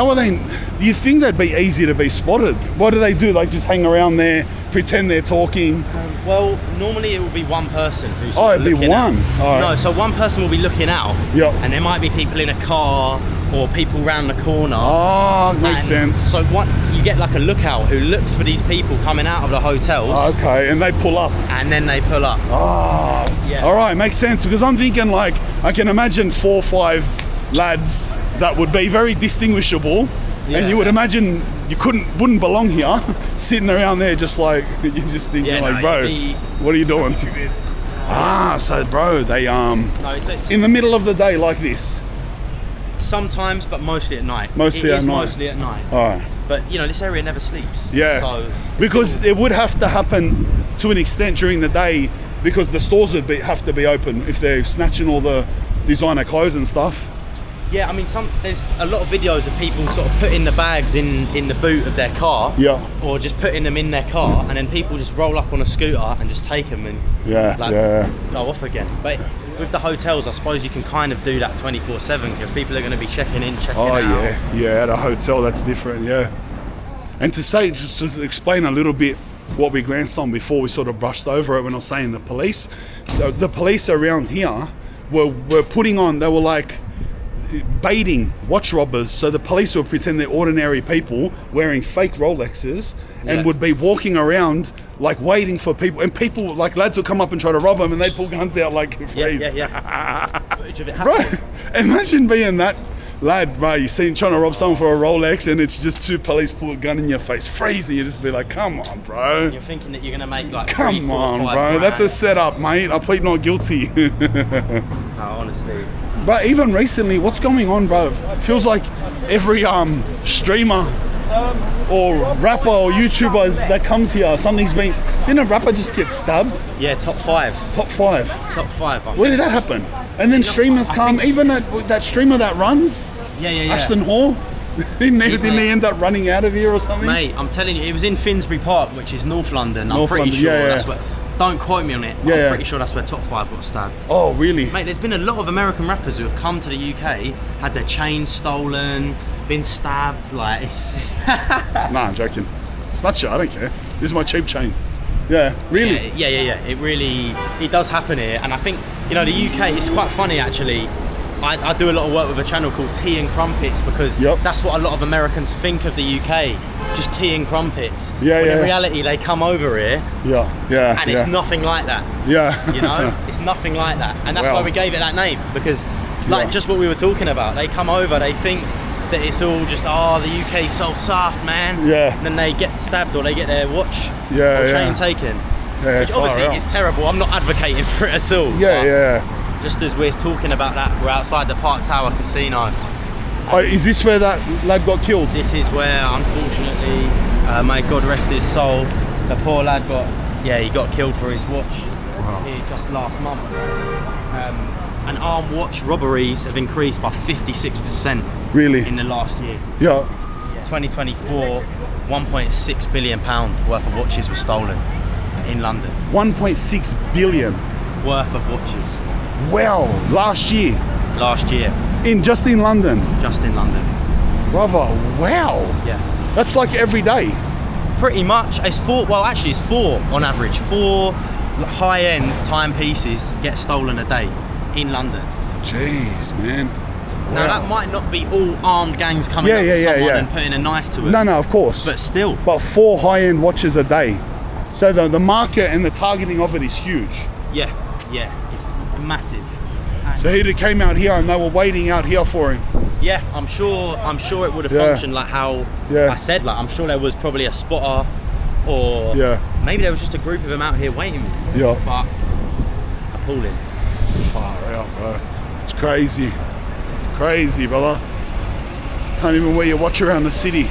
S3: are they, do you think they'd be easy to be spotted? What do they do? Like just hang around there, pretend they're talking?
S2: Well, normally it will be one person who's
S3: it'd be one.
S2: Out. No, so one person will be looking out. And there might be people in a car or people round the corner.
S3: Oh, makes sense.
S2: So you get like a lookout who looks for these people coming out of the hotels.
S3: Okay, and they pull up.
S2: And then they pull up.
S3: Oh, yeah. All right, makes sense, because I'm thinking like, I can imagine 4 or 5 lads that would be very distinguishable. And you would imagine you wouldn't belong here, sitting around there just like, you're just thinking bro, what are you doing? So bro, they in the middle of the day like this.
S2: Sometimes, but mostly at night.
S3: Mostly at
S2: night.
S3: All right.
S2: But you know, this area never sleeps.
S3: Yeah.
S2: So
S3: because it would have to happen to an extent during the day, because the stores would have to be open if they're snatching all the designer clothes and stuff.
S2: Yeah, I mean, there's a lot of videos of people sort of putting the bags in the boot of their car. Or just putting them in their car, and then people just roll up on a scooter and just take them and go off again. But with the hotels, I suppose you can kind of do that 24/7 because people are going to be checking in, checking out.
S3: Oh yeah, at a hotel that's different, And just to explain a little bit what we glanced on before we sort of brushed over it when I was saying the police around here were putting on, they were like baiting watch robbers, so the police would pretend they're ordinary people wearing fake Rolexes and would be walking around like waiting for people, and people like lads would come up and try to rob them, and they'd pull guns out like freeze.
S2: Footage of it happening.
S3: Bro, imagine being that lad, bro. You see him trying to rob someone for a Rolex, and it's just 2 police pull a gun in your face, freezing. You just be like, come on, bro.
S2: You're thinking that you're gonna make like
S3: come
S2: 3, 4,
S3: on,
S2: 5
S3: bro.
S2: grand.
S3: That's a setup, mate. I plead not guilty.
S2: No, honestly.
S3: But even recently, what's going on, bro? It feels like every streamer or rapper or YouTuber that comes here, didn't a rapper just get stabbed?
S2: Yeah, top 5.
S3: Top 5.
S2: Top 5.
S3: Where did that happen? And then streamers come, even that streamer that runs, Ashton Hall, didn't he end up running out of here or something?
S2: Mate, I'm telling you, it was in Finsbury Park, which is North London. I'm pretty sure that's what. don't quote me on it.
S3: Yeah,
S2: I'm
S3: yeah.
S2: pretty sure that's where Top 5 got stabbed.
S3: Oh, really?
S2: Mate, there's been a lot of American rappers who have come to the UK, had their chains stolen, been stabbed. Like, it's
S3: Nah, I'm joking. It's not shit. I don't care. This is my cheap chain. Yeah, really?
S2: yeah. It does happen here, and I think, you know, the UK, it's quite funny actually. I do a lot of work with a channel called Tea and Crumpets because that's what a lot of Americans think of the UK, just tea and crumpets.
S3: Yeah,
S2: when
S3: yeah.
S2: in reality, they come over here,
S3: Yeah.
S2: and it's nothing like that.
S3: Yeah.
S2: You know, it's nothing like that, and that's
S3: Well.
S2: why we gave it that name, because, like, just what we were talking about, they come over, they think that it's all just, oh, the UK's so soft, man.
S3: Yeah.
S2: And then they get stabbed or they get their watch
S3: Yeah,
S2: or
S3: yeah.
S2: chain taken.
S3: Yeah,
S2: Which
S3: far
S2: obviously
S3: out.
S2: is terrible. I'm not advocating for it at all.
S3: Yeah,
S2: but
S3: yeah.
S2: just as we're talking about that, we're outside the Park Tower Casino.
S3: Oh, is this where that lad got killed?
S2: This is where, unfortunately, may God rest his soul, the poor lad he got killed for his watch here just last month. And armed watch robberies have increased by 56%
S3: Really?
S2: in the last year.
S3: Yeah.
S2: 2024, £1.6 billion worth of watches were stolen in London.
S3: 1.6 billion.
S2: Worth of watches.
S3: Wow. Last year.
S2: Last year,
S3: Just in London.
S2: just in London.
S3: Brother, wow.
S2: Yeah.
S3: That's like every day.
S2: Pretty much. It's four on average. 4 high-end timepieces get stolen a day in London.
S3: Jeez, man.
S2: Now that might not be all armed gangs coming up to someone and putting a knife to it.
S3: No, of course.
S2: But still.
S3: But 4 high-end watches a day. So the market and the targeting of it is huge.
S2: Yeah, it's massive.
S3: So he came out here and they were waiting out here for him.
S2: Yeah, I'm sure it would have functioned like how I said. Like, I'm sure there was probably a spotter, or maybe there was just a group of them out here waiting.
S3: Yeah.
S2: But appalling.
S3: Far out, bro. It's crazy. Crazy, brother. Can't even wear your watch around the city.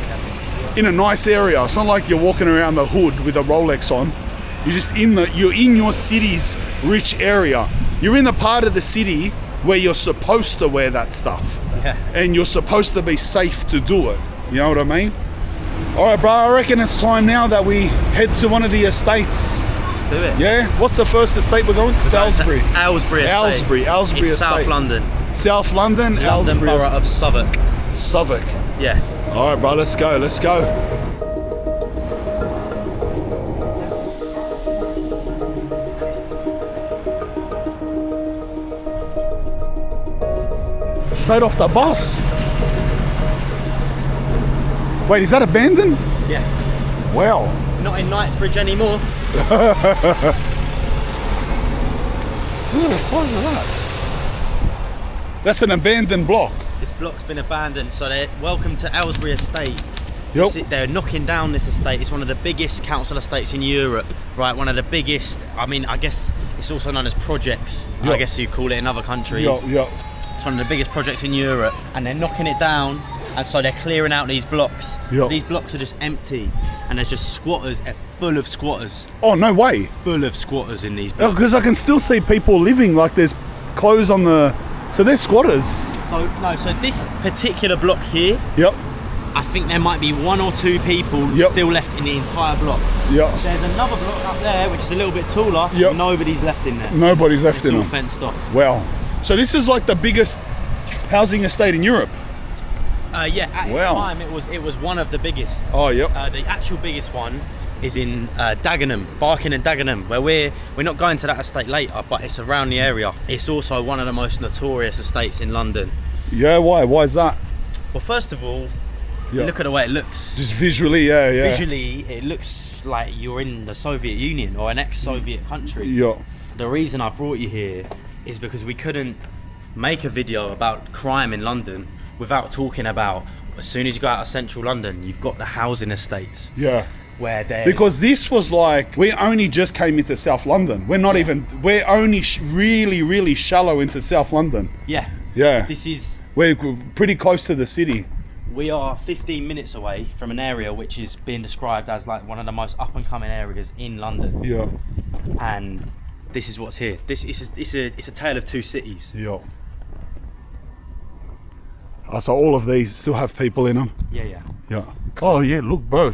S3: In a nice area. It's not like you're walking around the hood with a Rolex on. You're just you're in your city's rich area. You're in the part of the city where you're supposed to wear that stuff.
S2: Yeah.
S3: And you're supposed to be safe to do it. You know what I mean? All right, bro, I reckon it's time now that we head to one of the estates.
S2: Let's do it.
S3: Yeah? What's the first estate we're going? Salisbury.
S2: Aylesbury estate.
S3: Aylesbury
S2: in
S3: estate.
S2: South London.
S3: South London,
S2: London
S3: Aylesbury
S2: Borough
S3: estate.
S2: of Southwark.
S3: Southwark.
S2: Yeah.
S3: All right, bro, let's go. Straight off the bus. Wait, is that abandoned?
S2: Yeah.
S3: Wow.
S2: Not in Knightsbridge anymore.
S3: Look at the size of that. That's an abandoned block.
S2: This block's been abandoned, so welcome to Aylesbury Estate.
S3: Yep.
S2: They're knocking down this estate. It's one of the biggest council estates in Europe, right? One of the biggest. I mean, I guess it's also known as projects.
S3: Yep.
S2: I guess you call it in other countries.
S3: Yep.
S2: It's one of the biggest projects in Europe, and they're knocking it down, and so they're clearing out these blocks.
S3: Yep.
S2: These blocks are just empty, and there's just squatters, full of squatters.
S3: Oh, no way.
S2: Full of squatters in these blocks.
S3: Because I can still see people living, like there's clothes on the... So they're squatters.
S2: So this particular block here,
S3: Yep.
S2: I think there might be 1 or 2 people still left in the entire block.
S3: Yep.
S2: There's another block up there, which is a little bit taller.
S3: Yep.
S2: Nobody's left in there.
S3: Nobody's left
S2: It's
S3: in
S2: all
S3: them.
S2: fenced off.
S3: Wow. So this is like the biggest housing estate in Europe.
S2: At its time it was one of the biggest.
S3: Oh, yep.
S2: The actual biggest one is in Dagenham, Barking and Dagenham, where we're not going to that estate later, but it's around the area. It's also one of the most notorious estates in London.
S3: Yeah, why? Why is that?
S2: Well, first of all, look at the way it looks.
S3: Just visually, yeah.
S2: Visually, it looks like you're in the Soviet Union or an ex-Soviet country.
S3: Yeah.
S2: The reason I brought you here is because we couldn't make a video about crime in London without talking about, as soon as you go out of central London, you've got the housing estates.
S3: Yeah.
S2: Where
S3: because this was like, we only just came into South London. We're not even, we're only really, really shallow into South London.
S2: Yeah.
S3: Yeah. We're pretty close to the city.
S2: We are 15 minutes away from an area which is being described as like one of the most up and coming areas in London.
S3: Yeah.
S2: And this is what's here. It's a tale of two cities.
S3: Yeah. So all of these still have people in them.
S2: Yeah.
S3: Oh yeah, look, bro.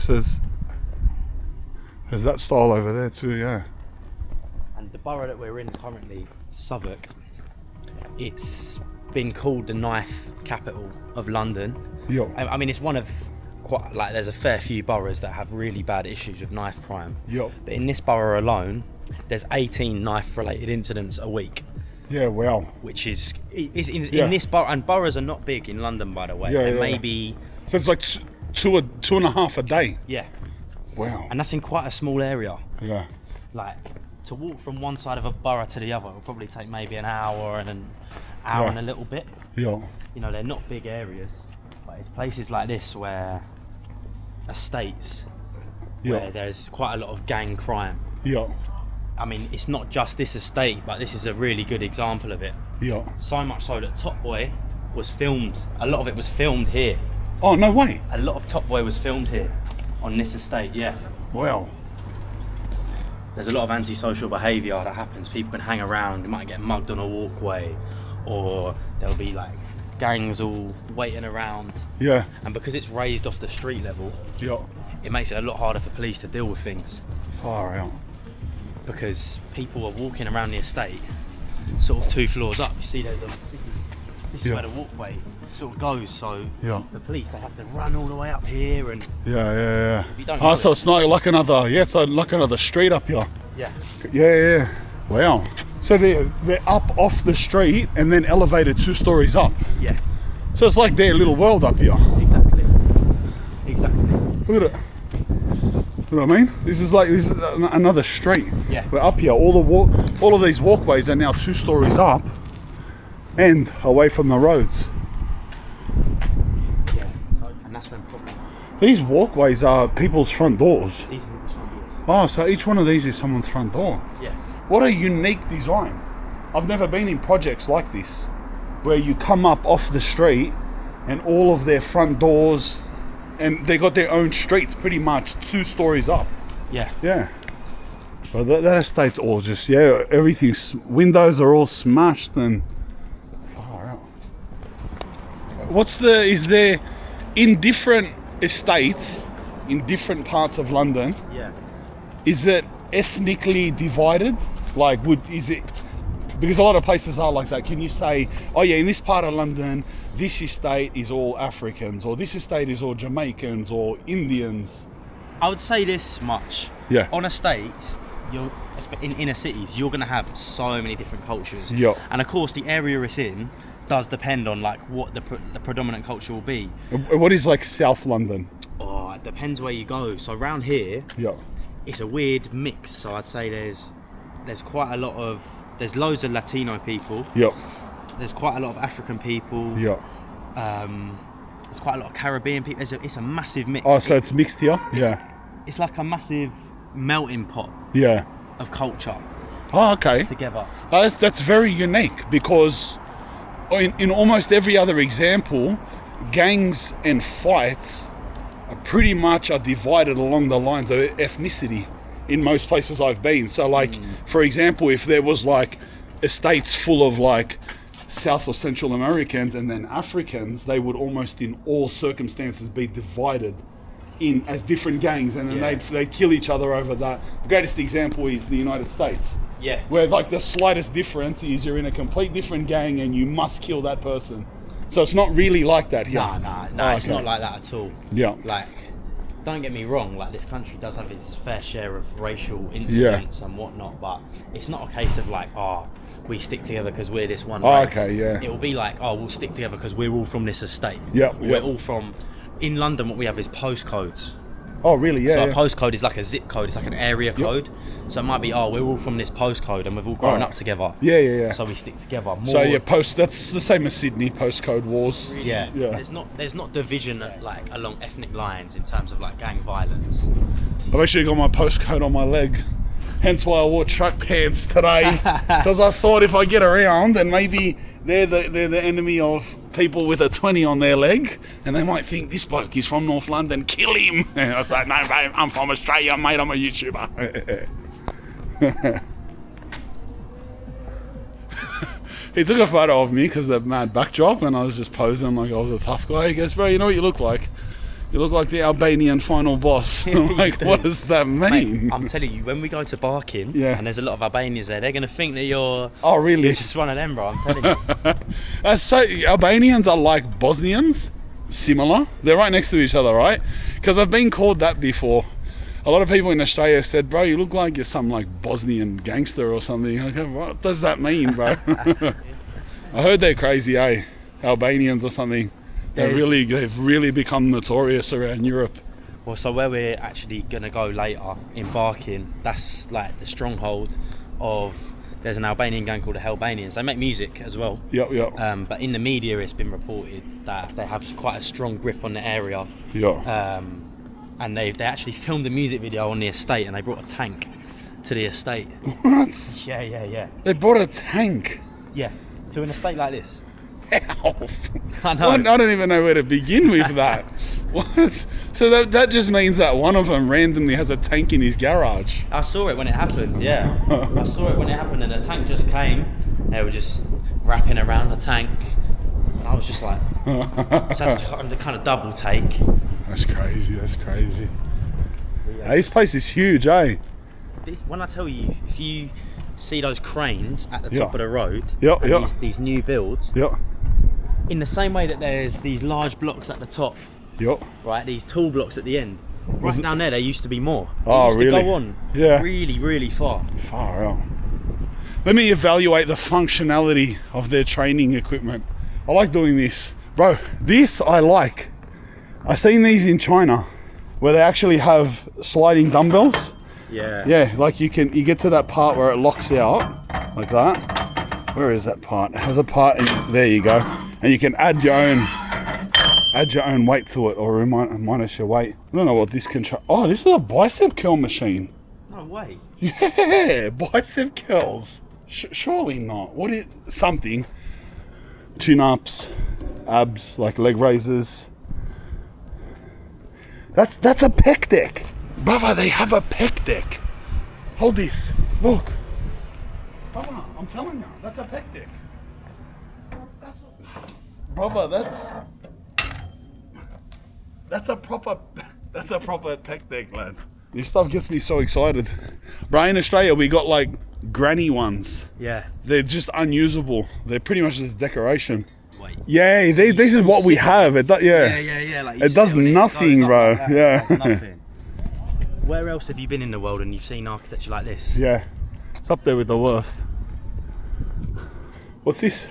S3: There's that style over there too. Yeah.
S2: And the borough that we're in currently, Southwark, it's been called the knife capital of London.
S3: Yeah.
S2: I mean, it's one of quite, like, there's a fair few boroughs that have really bad issues with knife crime.
S3: Yeah.
S2: But in this borough alone, there's 18 knife-related incidents a week.
S3: Yeah, wow.
S2: Which is in this borough, and boroughs are not big in London, by the way.
S3: Yeah,
S2: There
S3: yeah.
S2: may be,
S3: So it's like two and a half a day.
S2: yeah,
S3: Wow.
S2: and that's in quite a small area.
S3: Yeah.
S2: Like, to walk from one side of a borough to the other will probably take maybe an hour and an hour and a little bit.
S3: Yeah.
S2: You know, they're not big areas, but it's places like this where estates, where there's quite a lot of gang crime.
S3: Yeah.
S2: I mean, it's not just this estate, but this is a really good example of it.
S3: Yeah.
S2: So much so that Top Boy was filmed, a lot of it was filmed here.
S3: Oh, no way.
S2: A lot of Top Boy was filmed here on this estate, yeah.
S3: Wow.
S2: There's a lot of antisocial behaviour that happens. People can hang around, they might get mugged on a walkway, or there'll be like gangs all waiting around.
S3: Yeah.
S2: And because it's raised off the street level,
S3: Yeah.
S2: it makes it a lot harder for police to deal with things.
S3: Far out.
S2: Because people are walking around the estate, sort of 2 floors up. You see, this is where the walkway sort of goes. So the police, they have to run all the way up here, and
S3: Yeah.
S2: if you don't
S3: Oh,
S2: know
S3: so
S2: it-
S3: it's not like another. Yeah, it's like another street up here.
S2: yeah,
S3: Yeah. Wow. So they're up off the street and then elevated 2 stories up.
S2: yeah,
S3: So it's like their little world up here.
S2: exactly.
S3: Look at it. You know what I mean? This is another street.
S2: Yeah.
S3: We're up here. All of these walkways are now 2 stories up and away from the roads.
S2: Yeah, and that's when problems.
S3: These walkways are people's front doors.
S2: These are people's front doors.
S3: Oh, so each one of these is someone's front door.
S2: Yeah.
S3: What a unique design. I've never been in projects like this, where you come up off the street and all of their front doors, and they got their own streets pretty much 2 stories up.
S2: Yeah.
S3: Yeah. But that estate's all just, everything's, windows are all smashed and far out. Is there, in different estates, in different parts of London,
S2: Yeah.
S3: is it ethnically divided? Like, is it, because a lot of places are like that. Can you say, oh yeah, in this part of London, this estate is all Africans, or this estate is all Jamaicans or Indians?
S2: I would say this much.
S3: Yeah.
S2: On estates, in inner cities, you're going to have so many different cultures.
S3: Yeah.
S2: And of course, the area it's in does depend on like what the predominant culture will be.
S3: What is like South London?
S2: Oh, it depends where you go. So around here,
S3: Yeah.
S2: it's a weird mix. So I'd say there's quite a lot of, there's loads of Latino people.
S3: Yeah.
S2: There's quite a lot of African people.
S3: Yeah.
S2: There's quite a lot of Caribbean people. It's a massive mix.
S3: Oh, so it's mixed here? Yeah.
S2: It's like a massive melting pot
S3: Yeah.
S2: of culture
S3: Oh, okay.
S2: together.
S3: That's very unique, because in almost every other example, gangs and fights are pretty much divided along the lines of ethnicity in most places I've been. So like, for example, if there was like estates full of like South or Central Americans and then Africans, they would almost in all circumstances be divided in as different gangs, and then they'd kill each other over that. The greatest example is the United States.
S2: Yeah.
S3: Where like the slightest difference is you're in a complete different gang and you must kill that person. So it's not really like that here.
S2: No, it's not like that at all.
S3: Yeah.
S2: Like, don't get me wrong, like this country does have its fair share of racial incidents and whatnot, but it's not a case of like, we stick together because we're this one race.
S3: Okay, yeah.
S2: It will be like, we'll stick together because we're all from this estate.
S3: Yeah,
S2: We're all from, in London what we have is postcodes.
S3: Oh, really? Yeah.
S2: So
S3: yeah.
S2: a postcode is like a zip code, it's like an area code. So it might be, we're all from this postcode and we've all grown up together.
S3: Yeah.
S2: So we stick together more.
S3: So that's the same as Sydney, postcode wars.
S2: Yeah.
S3: Yeah.
S2: There's not division like along ethnic lines in terms of like gang violence.
S3: I've actually got my postcode on my leg. Hence why I wore track pants today, because I thought if I get around, then maybe they're the enemy of people with a 20 on their leg, and they might think this bloke is from North London, kill him. I was like, no, babe, I'm from Australia, mate. I'm a YouTuber. He took a photo of me because of the mad backdrop, and I was just posing like I was a tough guy. He goes, bro, you know what you look like? You look like the Albanian final boss. I'm like, what does that mean?
S2: Mate, I'm telling you, when we go to Barking,
S3: Yeah.
S2: and there's a lot of Albanians there, they're going to think that you're
S3: really?
S2: just one of them, bro. I'm telling you.
S3: So Albanians are like Bosnians, similar. They're right next to each other, right? Because I've been called that before. A lot of people in Australia said, bro, you look like you're some like Bosnian gangster or something. I go, what does that mean, bro? I heard they're crazy, eh? Albanians or something. They've really become notorious around Europe.
S2: Well, so where we're actually going to go later, in Barking, that's like the stronghold of... There's an Albanian gang called the Albanians. They make music as well.
S3: Yep.
S2: But in the media, it's been reported that they have quite a strong grip on the area.
S3: Yeah.
S2: And they actually filmed a music video on the estate, and they brought a tank to the estate.
S3: What?
S2: Yeah.
S3: They brought a tank?
S2: Yeah, to an estate like this.
S3: How?
S2: I know.
S3: I don't even know where to begin with that. What? So that just means that one of them randomly has a tank in his garage.
S2: I saw it when it happened, yeah. I saw it when it happened, and the tank just came. They were just wrapping around the tank. And I was just like... just had to kind of double take.
S3: That's crazy. Yeah. This place is huge, eh?
S2: When I tell you, if you see those cranes at the top of the road, these new builds, in the same way that there's these large blocks at the top, right, these tall blocks at the end, right down there used to be more.
S3: Oh,
S2: used
S3: really?
S2: to go on really, really far.
S3: Far out. Let me evaluate the functionality of their training equipment. I like doing this. Bro, this I like. I've seen these in China where they actually have sliding dumbbells. Yeah, like you get to that part where it locks out like that. Where is that part? It has a part there you go. And you can add your own weight to it, or minus your weight. I don't know what this control. Oh, this is a bicep curl machine.
S2: No way.
S3: Yeah, bicep curls. Surely not. What is something? Chin-ups, abs, like leg raises. That's a pec deck. Brother, they have a pec deck. Hold this. Look. Brother, I'm telling you, that's a pec deck. Brother, that's a proper pec deck, lad. This stuff gets me so excited. Bro, in Australia, we got like granny ones.
S2: Yeah.
S3: They're just unusable. They're pretty much just decoration.
S2: Wait.
S3: Yeah, this is what we have. Yeah.
S2: Like
S3: it does nothing, bro.
S2: Like
S3: Yeah.
S2: It does nothing. Where else have you been in the world and you've seen architecture like this?
S3: Yeah. It's up there with the worst. What's this?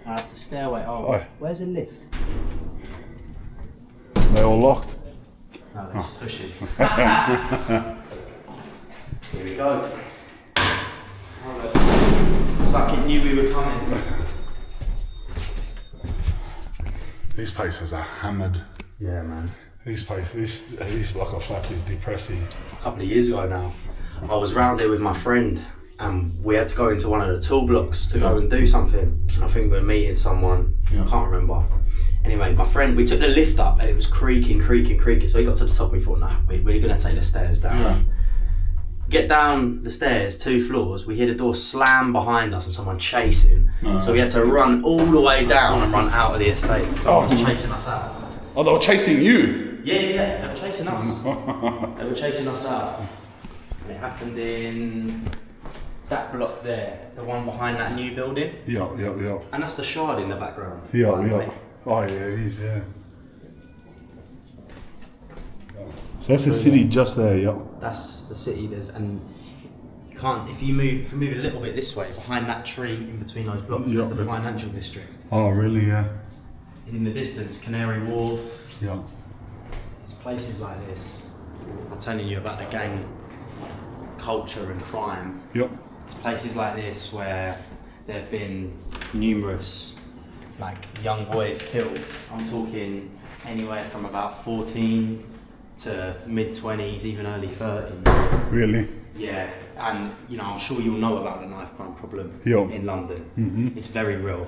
S2: That's the stairway. Oh, where's the lift?
S3: They're all locked.
S2: No, there's pushes. Here we go. It's like it knew we were coming.
S3: These places are hammered.
S2: Yeah, man.
S3: This block of flats is depressing.
S2: A couple of years ago now, I was round there with my friend, and we had to go into one of the tool blocks to go and do something. I think we were meeting someone. I can't remember. Anyway, my friend, we took the lift up and it was creaking. So he got to the top and we thought, no, we're going to take the stairs down.
S3: Yeah.
S2: Get down the stairs, 2 floors, we hear the door slam behind us and someone chasing. So we had to run all the way down and run out of the estate. Someone was chasing us out.
S3: Oh, they were chasing you?
S2: Yeah, they were chasing us. They were chasing us out. And it happened in that block there, the one behind that new building.
S3: Yeah.
S2: And that's the Shard in the background.
S3: Yeah. Oh yeah, it is, yeah. So that's the city just there, yeah.
S2: That's the city. And you can't, if you move a little bit this way, behind that tree in between those blocks, there's the financial district.
S3: Oh really, yeah.
S2: In the distance, Canary Wharf.
S3: Yeah.
S2: It's places like this. I'm telling you about the gang culture and crime.
S3: Yep.
S2: It's places like this where there have been numerous young boys killed. I'm talking anywhere from about 14 to mid-20s, even early 30s.
S3: Really?
S2: Yeah, and I'm sure you'll know about the knife crime problem in London.
S3: Mm-hmm.
S2: It's very real,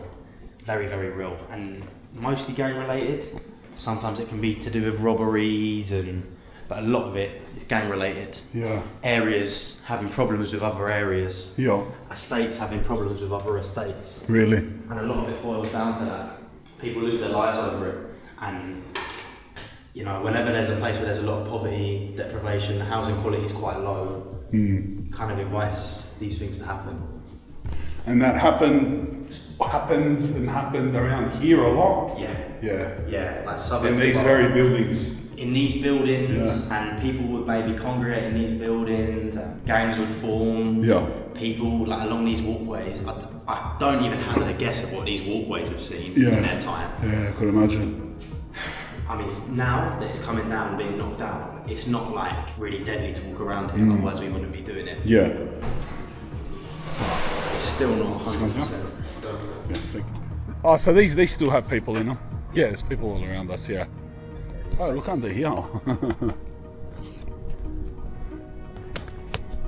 S2: very, very real, and mostly gang related. Sometimes it can be to do with robberies, but a lot of it is gang related.
S3: Yeah.
S2: Areas having problems with other areas.
S3: Yeah.
S2: Estates having problems with other estates.
S3: Really?
S2: And a lot of it boils down to that. People lose their lives over it, and you know, whenever there's a place where there's a lot of poverty, deprivation, the housing quality is quite low, kind of invites these things to happen.
S3: And that happens around here a lot.
S2: Yeah, like suburb.
S3: In these very buildings.
S2: In these buildings, and people would maybe congregate in these buildings, and gangs would form.
S3: Yeah.
S2: People like along these walkways. I don't even hazard a guess of what these walkways have seen in their time.
S3: Yeah, I could imagine.
S2: I mean, now that it's coming down and being knocked down, it's not like really deadly to walk around here, otherwise we wouldn't be doing it.
S3: Yeah.
S2: It's still not 100%.
S3: Oh, so these still have people in them? Yeah, there's people all around us, yeah. Oh, look under here.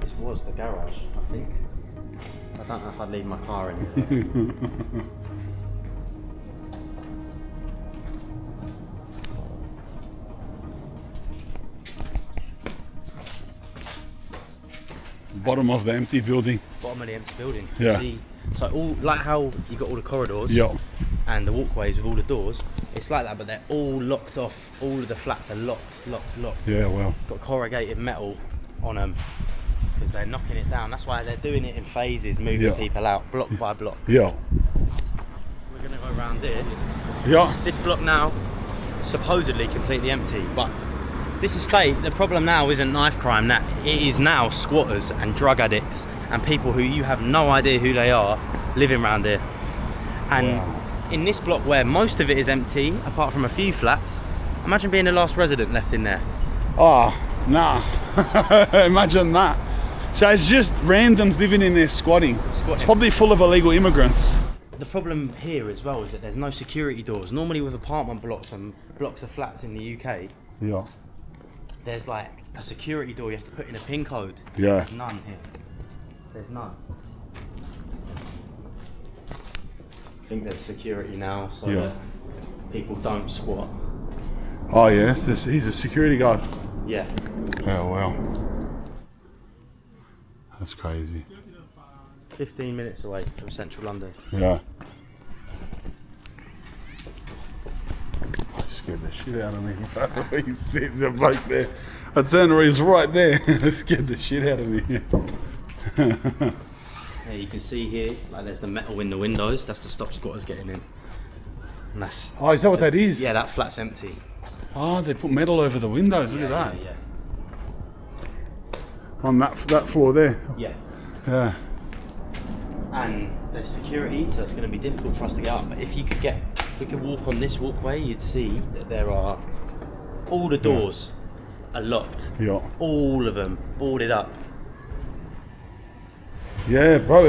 S2: This was the garage, I think. I don't know if I'd leave my car in here.
S3: Bottom of the empty building.
S2: Bottom of the empty building.
S3: Yeah.
S2: See, so all like how you got all the corridors
S3: Yeah.
S2: and the walkways with all the doors, it's like that, but they're all locked off. All of the flats are locked.
S3: Yeah, well.
S2: Got corrugated metal on them because they're knocking it down. That's why they're doing it in phases, moving people out block by block.
S3: Yeah.
S2: We're gonna go around here.
S3: Yeah.
S2: This block now, supposedly completely empty, but this estate, the problem now isn't knife crime, that it is now squatters and drug addicts and people who you have no idea who they are living around here. And in this block where most of it is empty, apart from a few flats, imagine being the last resident left in there.
S3: Oh, nah. Imagine that. So it's just randoms living in there squatting. It's probably full of illegal immigrants.
S2: The problem here as well is that there's no security doors. Normally with apartment blocks and blocks of flats in the UK, there's like a security door you have to put in a PIN code.
S3: Yeah.
S2: There's none here. There's none. I think there's security now so that people don't squat.
S3: Oh yes, he's a security guard.
S2: Yeah.
S3: Oh wow. That's crazy.
S2: 15 minutes away from central London.
S3: Yeah. Scared the shit out of me. He's a bloke there. I turned around, he's right there. Scared the shit out of me.
S2: Yeah, you can see here, like there's the metal in the windows. That's to stop squatters getting in. And that's.
S3: Oh, is that what that is?
S2: Yeah, that flat's empty.
S3: Oh, they put metal over the windows. Look at that.
S2: Yeah.
S3: On that floor there.
S2: Yeah.
S3: Yeah.
S2: And there's security, so it's going to be difficult for us to get up. But if we could walk on this walkway, you'd see that there are all the doors are locked.
S3: Yeah.
S2: All of them boarded up.
S3: Yeah, bro.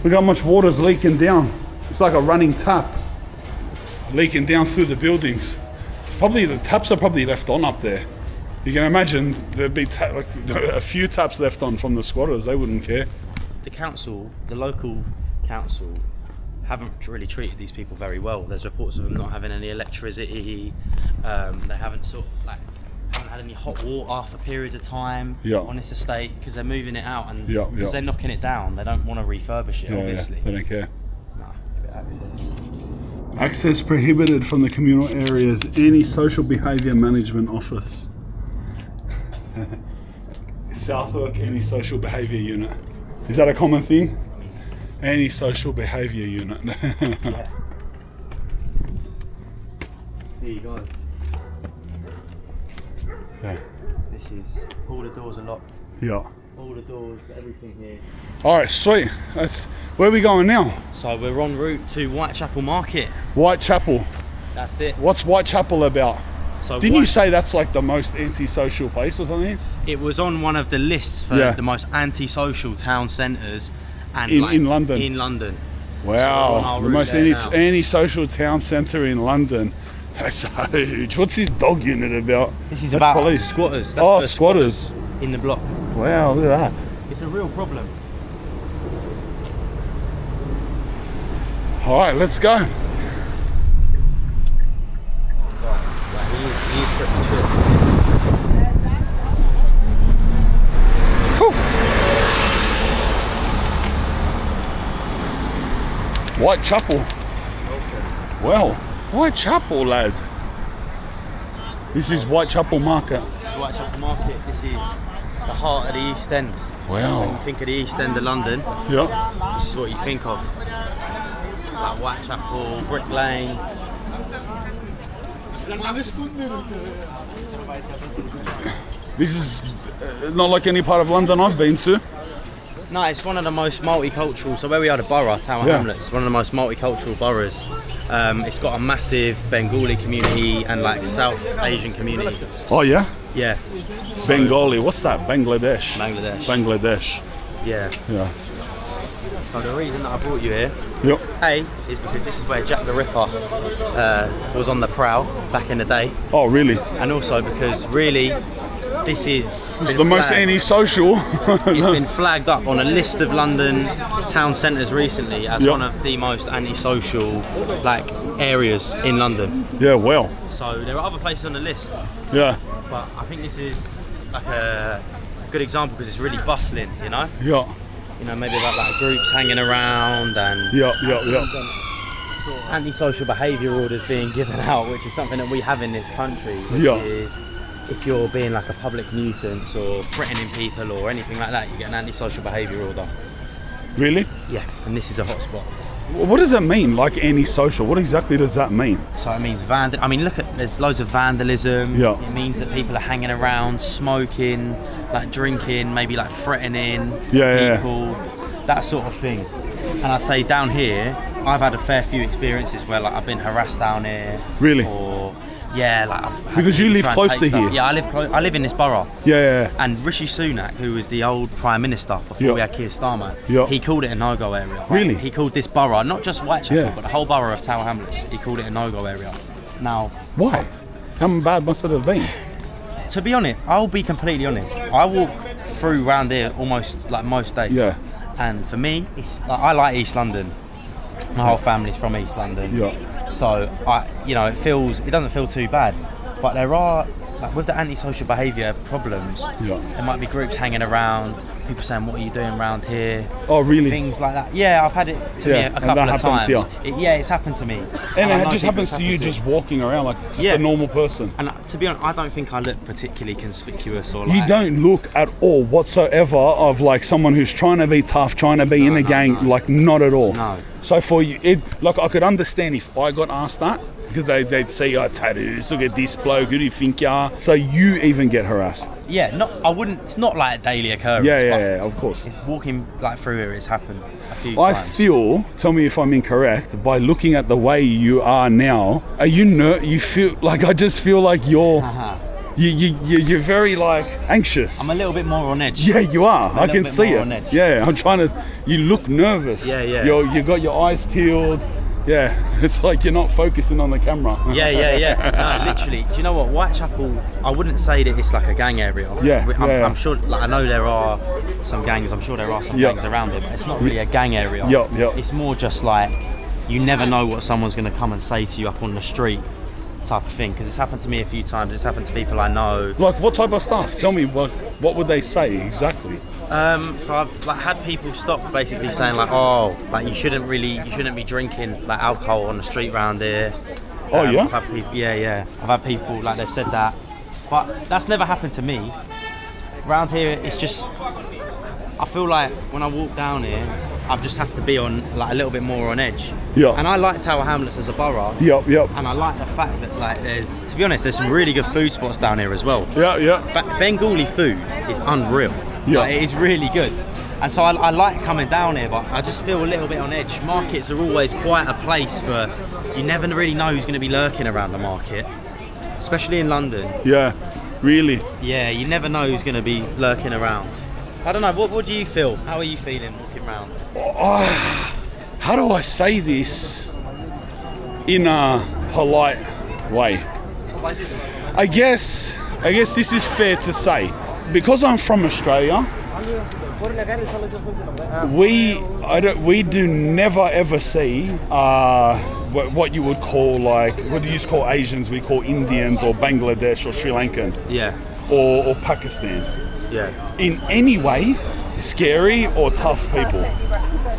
S3: Look how much water's leaking down. It's like a running tap, leaking down through the buildings. It's probably the taps are probably left on up there. You can imagine there'd be like a few taps left on from the squatters. They wouldn't care.
S2: The council, the local council, haven't really treated these people very well. There's reports of them not having any electricity. They haven't haven't had any hot water for periods of time on this estate because they're moving it out and because they're knocking it down. They don't want to refurbish it, obviously.
S3: They don't care.
S2: No, give it access.
S3: Access prohibited from the communal areas. Any social behaviour management office. Southwark Anti-Social Behaviour Unit. Is that a common thing? Anti-Social Behaviour Unit.
S2: Yeah. There you go.
S3: Yeah.
S2: This is, all the doors are locked.
S3: Yeah.
S2: All the doors, everything here.
S3: Alright, sweet. Where are we going now?
S2: So we're en route to Whitechapel Market.
S3: Whitechapel.
S2: That's it.
S3: What's Whitechapel about?
S2: So
S3: Didn't you say that's like the most antisocial place or something?
S2: It was on one of the lists for the most antisocial town centres and
S3: in London.
S2: In London.
S3: Wow,
S2: So
S3: the most antisocial town centre in London. That's huge. What's this dog unit about?
S2: This is
S3: That's
S2: about
S3: police.
S2: squatters. That's
S3: squatters
S2: in the block.
S3: Wow, look at that.
S2: It's a real problem.
S3: All right, let's go.
S2: He is pretty chill.
S3: Whitechapel. Well, Whitechapel, lad. This is Whitechapel Market.
S2: Whitechapel Market. This is the heart of the East End. When you
S3: Wow.
S2: think of the East End of London,
S3: Yeah.
S2: this is what you think of. Like Whitechapel, Brick Lane.
S3: This is not like any part of London I've been to.
S2: No, it's one of the most multicultural. So where we are, the borough, Tower
S3: Yeah.
S2: Hamlets, one of the most multicultural boroughs. It's got a massive Bengali community and like South Asian community.
S3: Oh yeah?
S2: Yeah,
S3: Bengali. What's that? Bangladesh.
S2: Bangladesh.
S3: Bangladesh.
S2: Yeah.
S3: Yeah.
S2: So the reason that I brought you here,
S3: Yep.
S2: A, is because this is where Jack the Ripper was on the prowl back in the day,
S3: Oh really?
S2: and also because really, this is
S3: It's the most antisocial.
S2: It's been flagged up on a list of London town centres recently as
S3: Yep.
S2: one of the most antisocial like areas in London.
S3: Yeah. Well.
S2: So there are other places on the list,
S3: Yeah.
S2: but I think this is like a good example because it's really bustling.
S3: Yeah.
S2: Maybe about like groups hanging around and
S3: Yeah. Yeah. Yeah.
S2: antisocial behaviour orders being given out, which is something that we have in this country, which
S3: Yeah.
S2: is if you're being like a public nuisance or threatening people or anything like that, you get an antisocial behaviour order.
S3: Really?
S2: Yeah, and this is a hotspot.
S3: What does that mean? Like antisocial? What exactly does that mean?
S2: So it means I mean, there's loads of vandalism.
S3: Yeah.
S2: It means that people are hanging around, smoking, like drinking, maybe like threatening
S3: Yeah.
S2: people, that sort of thing. And I say down here, I've had a fair few experiences where like I've been harassed down here.
S3: Really?
S2: Or yeah, like I've had
S3: Because you
S2: people
S3: live
S2: try and
S3: close
S2: take
S3: to
S2: stuff.
S3: here.
S2: Yeah, I live in this borough.
S3: Yeah.
S2: And Rishi Sunak, who was the old Prime Minister before
S3: Yeah.
S2: we had Keir Starmer,
S3: Yeah.
S2: he called it a no-go area. Right?
S3: Really?
S2: He called this borough, not just Whitechapel,
S3: Yeah.
S2: but the whole borough of Tower Hamlets, he called it a no-go area. Now,
S3: Why? How bad must it have been?
S2: to be honest, I'll be completely honest. I walk through round here almost like most days.
S3: Yeah.
S2: And for me, I like East London. My whole family's from East London.
S3: Yeah.
S2: So it doesn't feel too bad. But there are, like with the antisocial behaviour problems,
S3: Yeah.
S2: there might be groups hanging around, people saying, what are you doing around here?
S3: Oh really?
S2: Things like that. Yeah, I've had it to me
S3: Yeah,
S2: a
S3: and
S2: couple
S3: that
S2: of
S3: happens
S2: times.
S3: here.
S2: It's happened to me.
S3: And
S2: I
S3: it
S2: know
S3: just
S2: people
S3: happens
S2: it's
S3: to you
S2: happened
S3: just walking around like just
S2: Yeah.
S3: a normal person.
S2: And to be honest, I don't think I look particularly conspicuous or like...
S3: You don't look at all whatsoever of like someone who's trying to be tough, trying to be in a gang, like not at all.
S2: No.
S3: So for you, like I could understand if I got asked that, because they'd say, oh, tattoos, look at this bloke, who do you think you are? So you even get harassed.
S2: Yeah, I wouldn't, it's not like a daily occurrence.
S3: Yeah,
S2: but
S3: of course.
S2: walking like through here, it's happened a few
S3: I
S2: times.
S3: feel, tell me if I'm incorrect, by looking at the way you are now, are you you feel like, I just feel like you're you're very like anxious.
S2: I'm a little bit more on edge.
S3: Yeah, you are.
S2: I'm a
S3: I
S2: little
S3: can
S2: bit
S3: see
S2: more
S3: it.
S2: on edge.
S3: Yeah, I'm trying to. You look nervous.
S2: Yeah.
S3: You got your eyes peeled. Yeah, it's like you're not focusing on the camera.
S2: Yeah. No, literally. Do you know what? Whitechapel, I wouldn't say that it's like a gang area.
S3: Yeah,
S2: I'm sure, like, I know there are some gangs, I'm sure there are some
S3: Yeah.
S2: gangs around it, but it's not really a gang area.
S3: Yeah.
S2: It's more just like, you never know what someone's going to come and say to you up on the street type of thing, because it's happened to me a few times, it's happened to people I know.
S3: Like what type of stuff? Tell me what would they say exactly?
S2: So I've like had people stop basically saying like, oh, like you shouldn't be drinking like alcohol on the street round here.
S3: Oh yeah?
S2: I've had people, yeah. I've had people like they've said that, but that's never happened to me. Round here, it's just I feel like when I walk down here, I just have to be on like a little bit more on edge.
S3: Yeah.
S2: And I like Tower Hamlets as a borough.
S3: Yep.
S2: And I like the fact that like to be honest, there's some really good food spots down here as well.
S3: Yeah.
S2: But Bengali food is unreal.
S3: Yeah.
S2: Like, it is really good. And so I like coming down here, but I just feel a little bit on edge. Markets are always quite a place for, you never really know who's going to be lurking around the market, especially in London.
S3: Yeah. Really?
S2: Yeah, you never know who's going to be lurking around. I don't know, what do you feel? How are you feeling walking around?
S3: How do I say this in a polite way? I guess this is fair to say. Because I'm from Australia, we do never ever see what you would call like, what do you call Asians? We call Indians or Bangladesh or Sri Lankan.
S2: Yeah.
S3: Or Pakistan.
S2: Yeah.
S3: In any way, scary or tough people.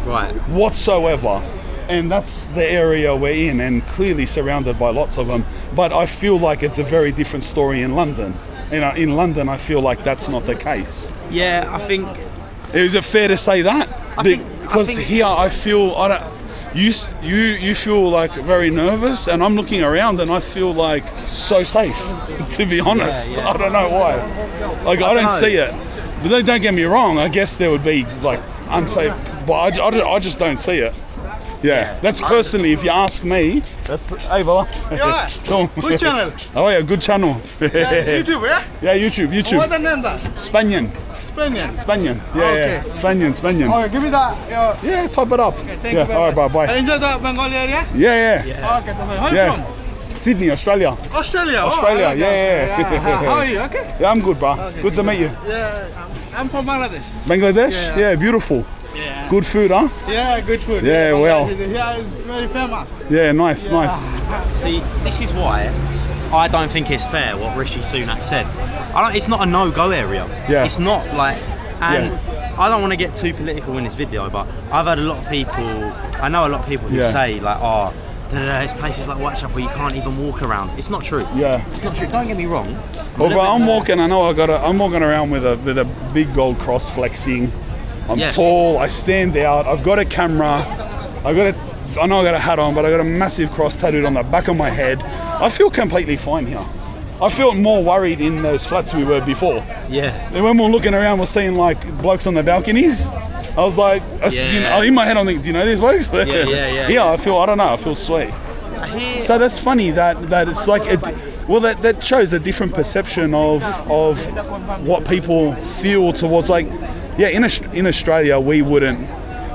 S2: Right.
S3: Whatsoever. And that's the area we're in, and clearly surrounded by lots of them. But I feel like it's a very different story in London. You know, in London, I feel like that's not the case.
S2: Yeah, I think.
S3: Is it fair to say that? Because here I feel you feel like very nervous, and I'm looking around and I feel like so safe. To be honest,
S2: Yeah.
S3: I don't know why. Like I don't see it. But don't get me wrong. I guess there would be like unsafe, but I just don't see it. Yeah, that's personally, if you ask me. That's hey, brother.
S5: Yeah.
S3: Cool.
S5: Good channel.
S3: Oh yeah, good channel.
S5: YouTube, yeah?
S3: Yeah, YouTube.
S5: What's the name that?
S3: Spanian.
S5: Spanian.
S3: Yeah,
S5: Okay.
S3: yeah. Spanian.
S5: Okay, give me that.
S3: Yeah, type it up.
S5: Thank
S3: yeah,
S5: you very
S3: all right,
S5: much.
S3: bye.
S5: Enjoy the Bengali area?
S3: Yeah.
S5: Okay, where are you
S3: Yeah.
S5: from?
S3: Sydney, Australia.
S5: Australia.
S3: Australia,
S5: okay.
S3: yeah.
S5: How are you? Okay.
S3: Yeah, I'm good, bro. Good to meet you.
S5: Yeah, I'm from Bangladesh.
S3: Bangladesh?
S5: Yeah.
S3: Yeah, beautiful.
S5: Yeah.
S3: Good food, huh?
S5: Yeah, good food.
S3: Yeah, well.
S5: Here is very famous.
S3: Yeah, nice.
S2: See, this is why I don't think it's fair what Rishi Sunak said. It's not a no-go area.
S3: Yeah.
S2: It's not like, and I don't want to get too political in this video, but I've had a lot of people. I know a lot of people who say like, oh, there's places like Whitechapel you can't even walk around. It's not true.
S3: Yeah.
S2: It's not true. Don't get me wrong.
S3: Well, bro, I'm walking around with a big gold cross flexing. I'm tall, I stand out, I've got a camera, I know I got a hat on, but I got a massive cross tattooed on the back of my head. I feel completely fine here. I felt more worried in those flats we were before.
S2: Yeah.
S3: And when we're looking around, we're seeing like blokes on the balconies. I was like, you know, in my head I'm thinking, do you know these blokes?
S2: Yeah.
S3: Yeah, I feel sweet. So that's funny that it's like, that shows a different perception of what people feel towards, like, yeah, in Australia we wouldn't,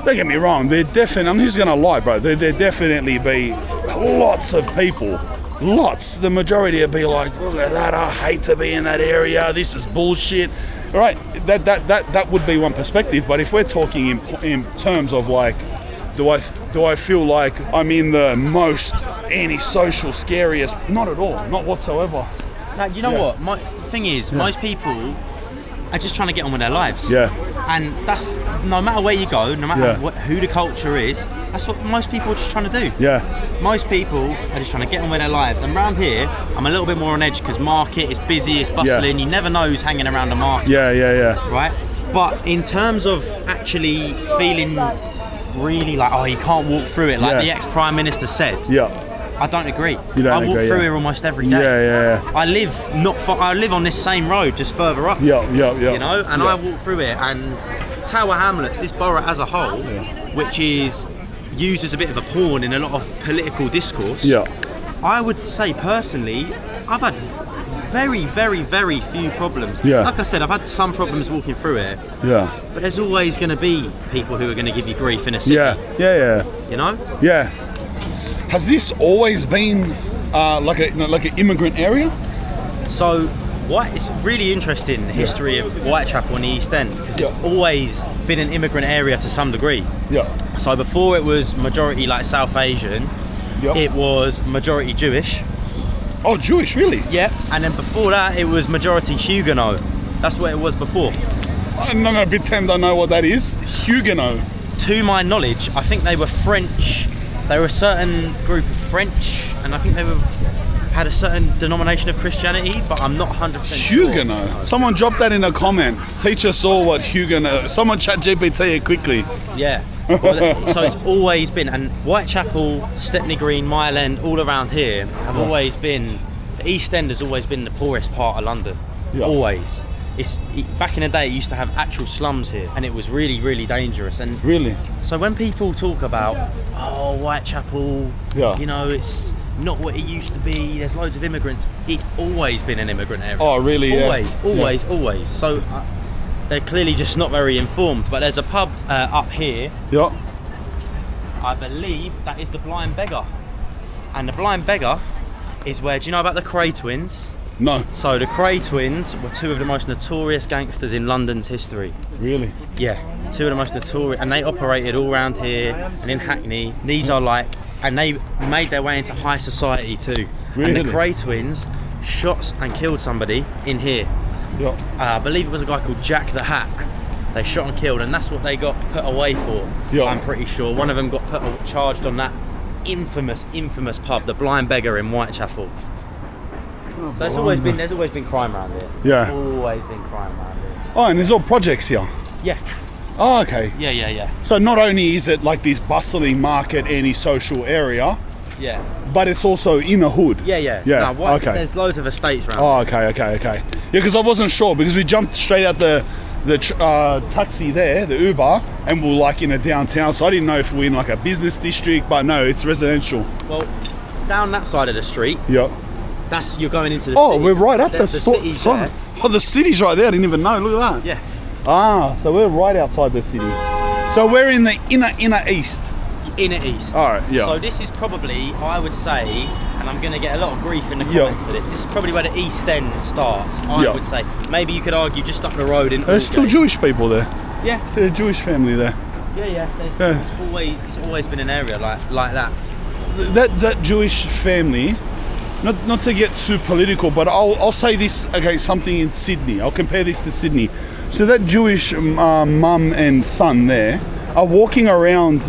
S3: don't get me wrong, I'm just gonna lie, bro, there'd definitely be lots of people, the majority would be like, look at that, I hate to be in that area, this is bullshit. Right, that would be one perspective, but if we're talking in terms of like, do I feel like I'm in the most antisocial, scariest? Not at all, not whatsoever.
S2: Now, you know what? My thing is, most people are just trying to get on with their lives.
S3: Yeah.
S2: And that's, no matter where you go, no matter who the culture is, that's what most people are just trying to do.
S3: Yeah.
S2: Most people are just trying to get on with their lives. And around here, I'm a little bit more on edge because market is busy, it's bustling, you never know who's hanging around the market.
S3: Yeah.
S2: Right? But in terms of actually feeling really like, oh, you can't walk through it, like the ex-Prime Minister said.
S3: Yeah.
S2: I don't agree.
S3: You don't
S2: I walk
S3: agree,
S2: through here almost every day.
S3: Yeah.
S2: I live not far. I live on this same road, just further up.
S3: Yeah.
S2: You know, and I walk through it. And Tower Hamlets, this borough as a whole, which is used as a bit of a pawn in a lot of political discourse.
S3: Yeah.
S2: I would say personally, I've had very, very, very few problems.
S3: Yeah.
S2: Like I said, I've had some problems walking through it.
S3: Yeah.
S2: But there's always going to be people who are going to give you grief in a city.
S3: Yeah.
S2: You know?
S3: Yeah. Has this always been like an immigrant area?
S2: So, it's really interesting, the history of Whitechapel and the East End, because it's always been an immigrant area to some degree.
S3: Yeah.
S2: So before it was majority like South Asian, it was majority Jewish.
S3: Oh, Jewish, really?
S2: Yeah. And then before that, it was majority Huguenot. That's what it was before.
S3: I'm not going to pretend I know what that is. Huguenot.
S2: To my knowledge, I think they were French. They were a certain group of French, and I think they had a certain denomination of Christianity, but I'm not 100% sure.
S3: Huguenot. Someone drop that in a comment. Teach us all what Huguenot. Someone chat GPT it quickly.
S2: Yeah. Well, so it's always been, and Whitechapel, Stepney Green, Mile End, all around here have always been. The East End has always been the poorest part of London. Yeah. Always. Back in the day, it used to have actual slums here, and it was really, really dangerous. And
S3: really,
S2: so when people talk about, oh, Whitechapel, you know, it's not what it used to be. There's loads of immigrants. It's always been an immigrant area.
S3: Oh, really?
S2: Always. So they're clearly just not very informed. But there's a pub up here.
S3: Yeah.
S2: I believe that is the Blind Beggar, and the Blind Beggar is where. Do you know about the Cray twins?
S3: No.
S2: So the Cray twins were two of the most notorious gangsters in London's history.
S3: Really?
S2: Yeah, two of the most notorious, and they operated all around here and in Hackney. These are like, and they made their way into high society too.
S3: Really?
S2: And the Cray twins shot and killed somebody in here.
S3: Yeah.
S2: I believe it was a guy called Jack the Hat. They shot and killed, and that's what they got put away for.
S3: Yeah.
S2: I'm pretty sure one of them got charged on that infamous pub, the Blind Beggar in Whitechapel. So there's always been crime around here.
S3: Yeah.
S2: Always been crime around here.
S3: Oh, and there's all projects here.
S2: Yeah.
S3: Oh, okay.
S2: Yeah.
S3: So not only is it like this bustling market, anti-social area,
S2: Yeah.
S3: but it's also in a hood.
S2: Yeah.
S3: Yeah.
S2: No,
S3: Okay.
S2: There's loads of estates around.
S3: Oh, okay. Yeah, because I wasn't sure, because we jumped straight out the taxi there, the Uber, and we're like in a downtown, so I didn't know if we're in like a business district, but no, it's residential.
S2: Well, down that side of the street,
S3: Yeah.
S2: you're going into the
S3: Oh,
S2: city.
S3: we're right at the
S2: city's
S3: store.
S2: there.
S3: Oh, the city's right there. I didn't even know. Look at that.
S2: Yeah.
S3: Ah, so we're right outside the city. So we're in the inner east.
S2: Inner east.
S3: All right, yeah.
S2: So this is probably, I would say, and I'm going to get a lot of grief in the comments for this. This is probably where the East End starts. I would say. Maybe you could argue just up the road in.
S3: There's still
S2: Aldgate.
S3: Jewish people there.
S2: Yeah.
S3: There's a Jewish family there.
S2: Yeah. It's always been an area like that.
S3: That Jewish family. Not to get too political, but I'll say this against something in Sydney. I'll compare this to Sydney. So that Jewish mum and son there are walking around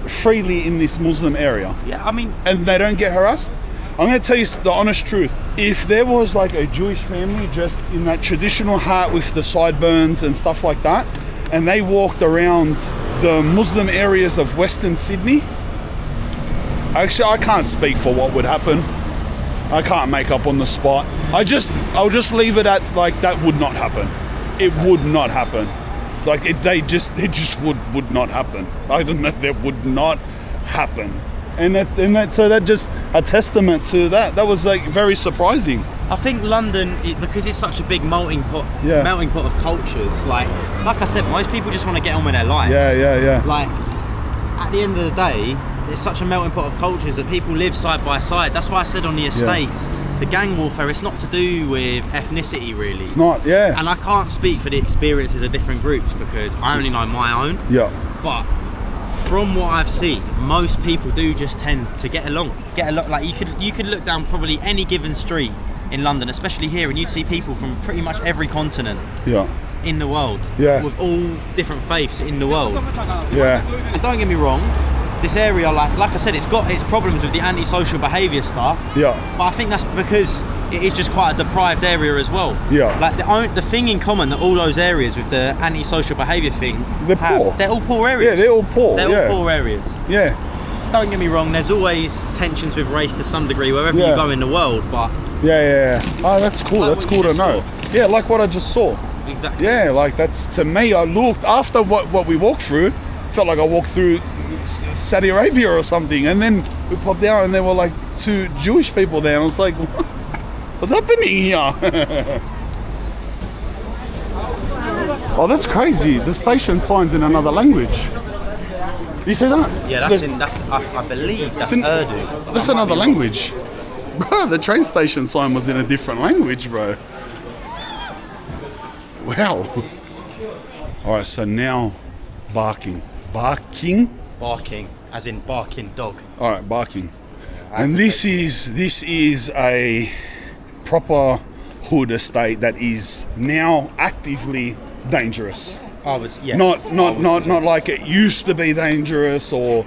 S3: freely in this Muslim area.
S2: Yeah, I mean,
S3: And they don't get harassed. I'm going to tell you the honest truth. If there was like a Jewish family dressed in that traditional hat with the sideburns and stuff like that, and they walked around the Muslim areas of Western Sydney, actually I can't speak for what would happen. I can't make up on the spot. I'll just leave it at like that would not happen. It would not happen. Like it just would not happen. I don't know. That would not happen. And that just a testament to that. That was like very surprising.
S2: I think London, because it's such a big melting pot of cultures. Like I said, most people just want to get on with their lives.
S3: Yeah.
S2: Like at the end of the day, it's such a melting pot of cultures that people live side by side. That's why I said on the estates, the gang warfare, it's not to do with ethnicity really.
S3: It's not, yeah.
S2: And I can't speak for the experiences of different groups because I only know my own.
S3: Yeah.
S2: But from what I've seen, most people do just tend to get along. Like you could look down probably any given street in London, especially here, and you'd see people from pretty much every continent in the world.
S3: Yeah.
S2: With all different faiths in the world.
S3: Yeah.
S2: And don't get me wrong, this area, like I said, it's got its problems with the antisocial behaviour stuff.
S3: Yeah.
S2: But I think that's because it is just quite a deprived area as well.
S3: Yeah.
S2: Like the thing in common that all those areas with the antisocial behaviour thing
S3: poor.
S2: They're all poor areas.
S3: Yeah, they're all poor.
S2: They're all poor areas.
S3: Yeah.
S2: Don't get me wrong, there's always tensions with race to some degree wherever you go in the world, but
S3: Yeah. Oh, that's cool.
S2: Like
S3: That's
S2: what
S3: cool
S2: you
S3: to
S2: just
S3: know. Yeah, like what I just saw.
S2: exactly.
S3: Yeah, like that's, to me, I looked after what we walked through, felt like I walked through Saudi Arabia or something, and then we popped out and there were like two Jewish people there, and I was like, what's happening here? Oh, that's crazy. The station sign's in another language. You see that?
S2: Yeah, I believe that's Urdu.
S3: That's another language. Bro, the train station sign was in a different language, bro. Wow. Alright, so now barking. Barking?
S2: Barking, as in barking dog.
S3: Alright, barking. And this is a proper hood estate that is now actively dangerous. Not like it used to be dangerous or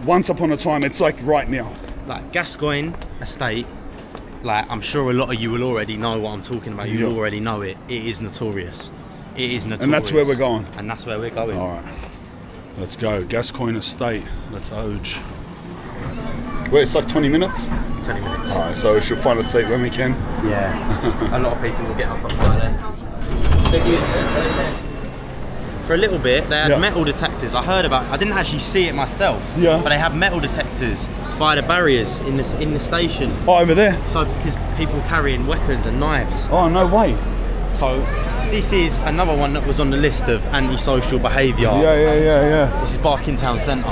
S3: once upon a time. It's like right now.
S2: Like Gascoigne Estate, like I'm sure a lot of you will already know what I'm talking about. You already know it. It is notorious. It is notorious.
S3: And that's where we're going.
S2: And that's where we're going.
S3: Alright. Let's go. Gascoigne Estate. Let's oge. Wait, it's like 20 minutes?
S2: 20 minutes.
S3: Alright, so we should find a seat when we can.
S2: Yeah. A lot of people will get off by then. For a little bit, they had metal detectors. I heard about. I didn't actually see it myself.
S3: Yeah.
S2: But they have metal detectors by the barriers in the station.
S3: Oh, over there?
S2: So because people carrying weapons and knives.
S3: Oh, no way.
S2: So this is another one that was on the list of antisocial behaviour.
S3: Yeah.
S2: This is Barking Town Centre.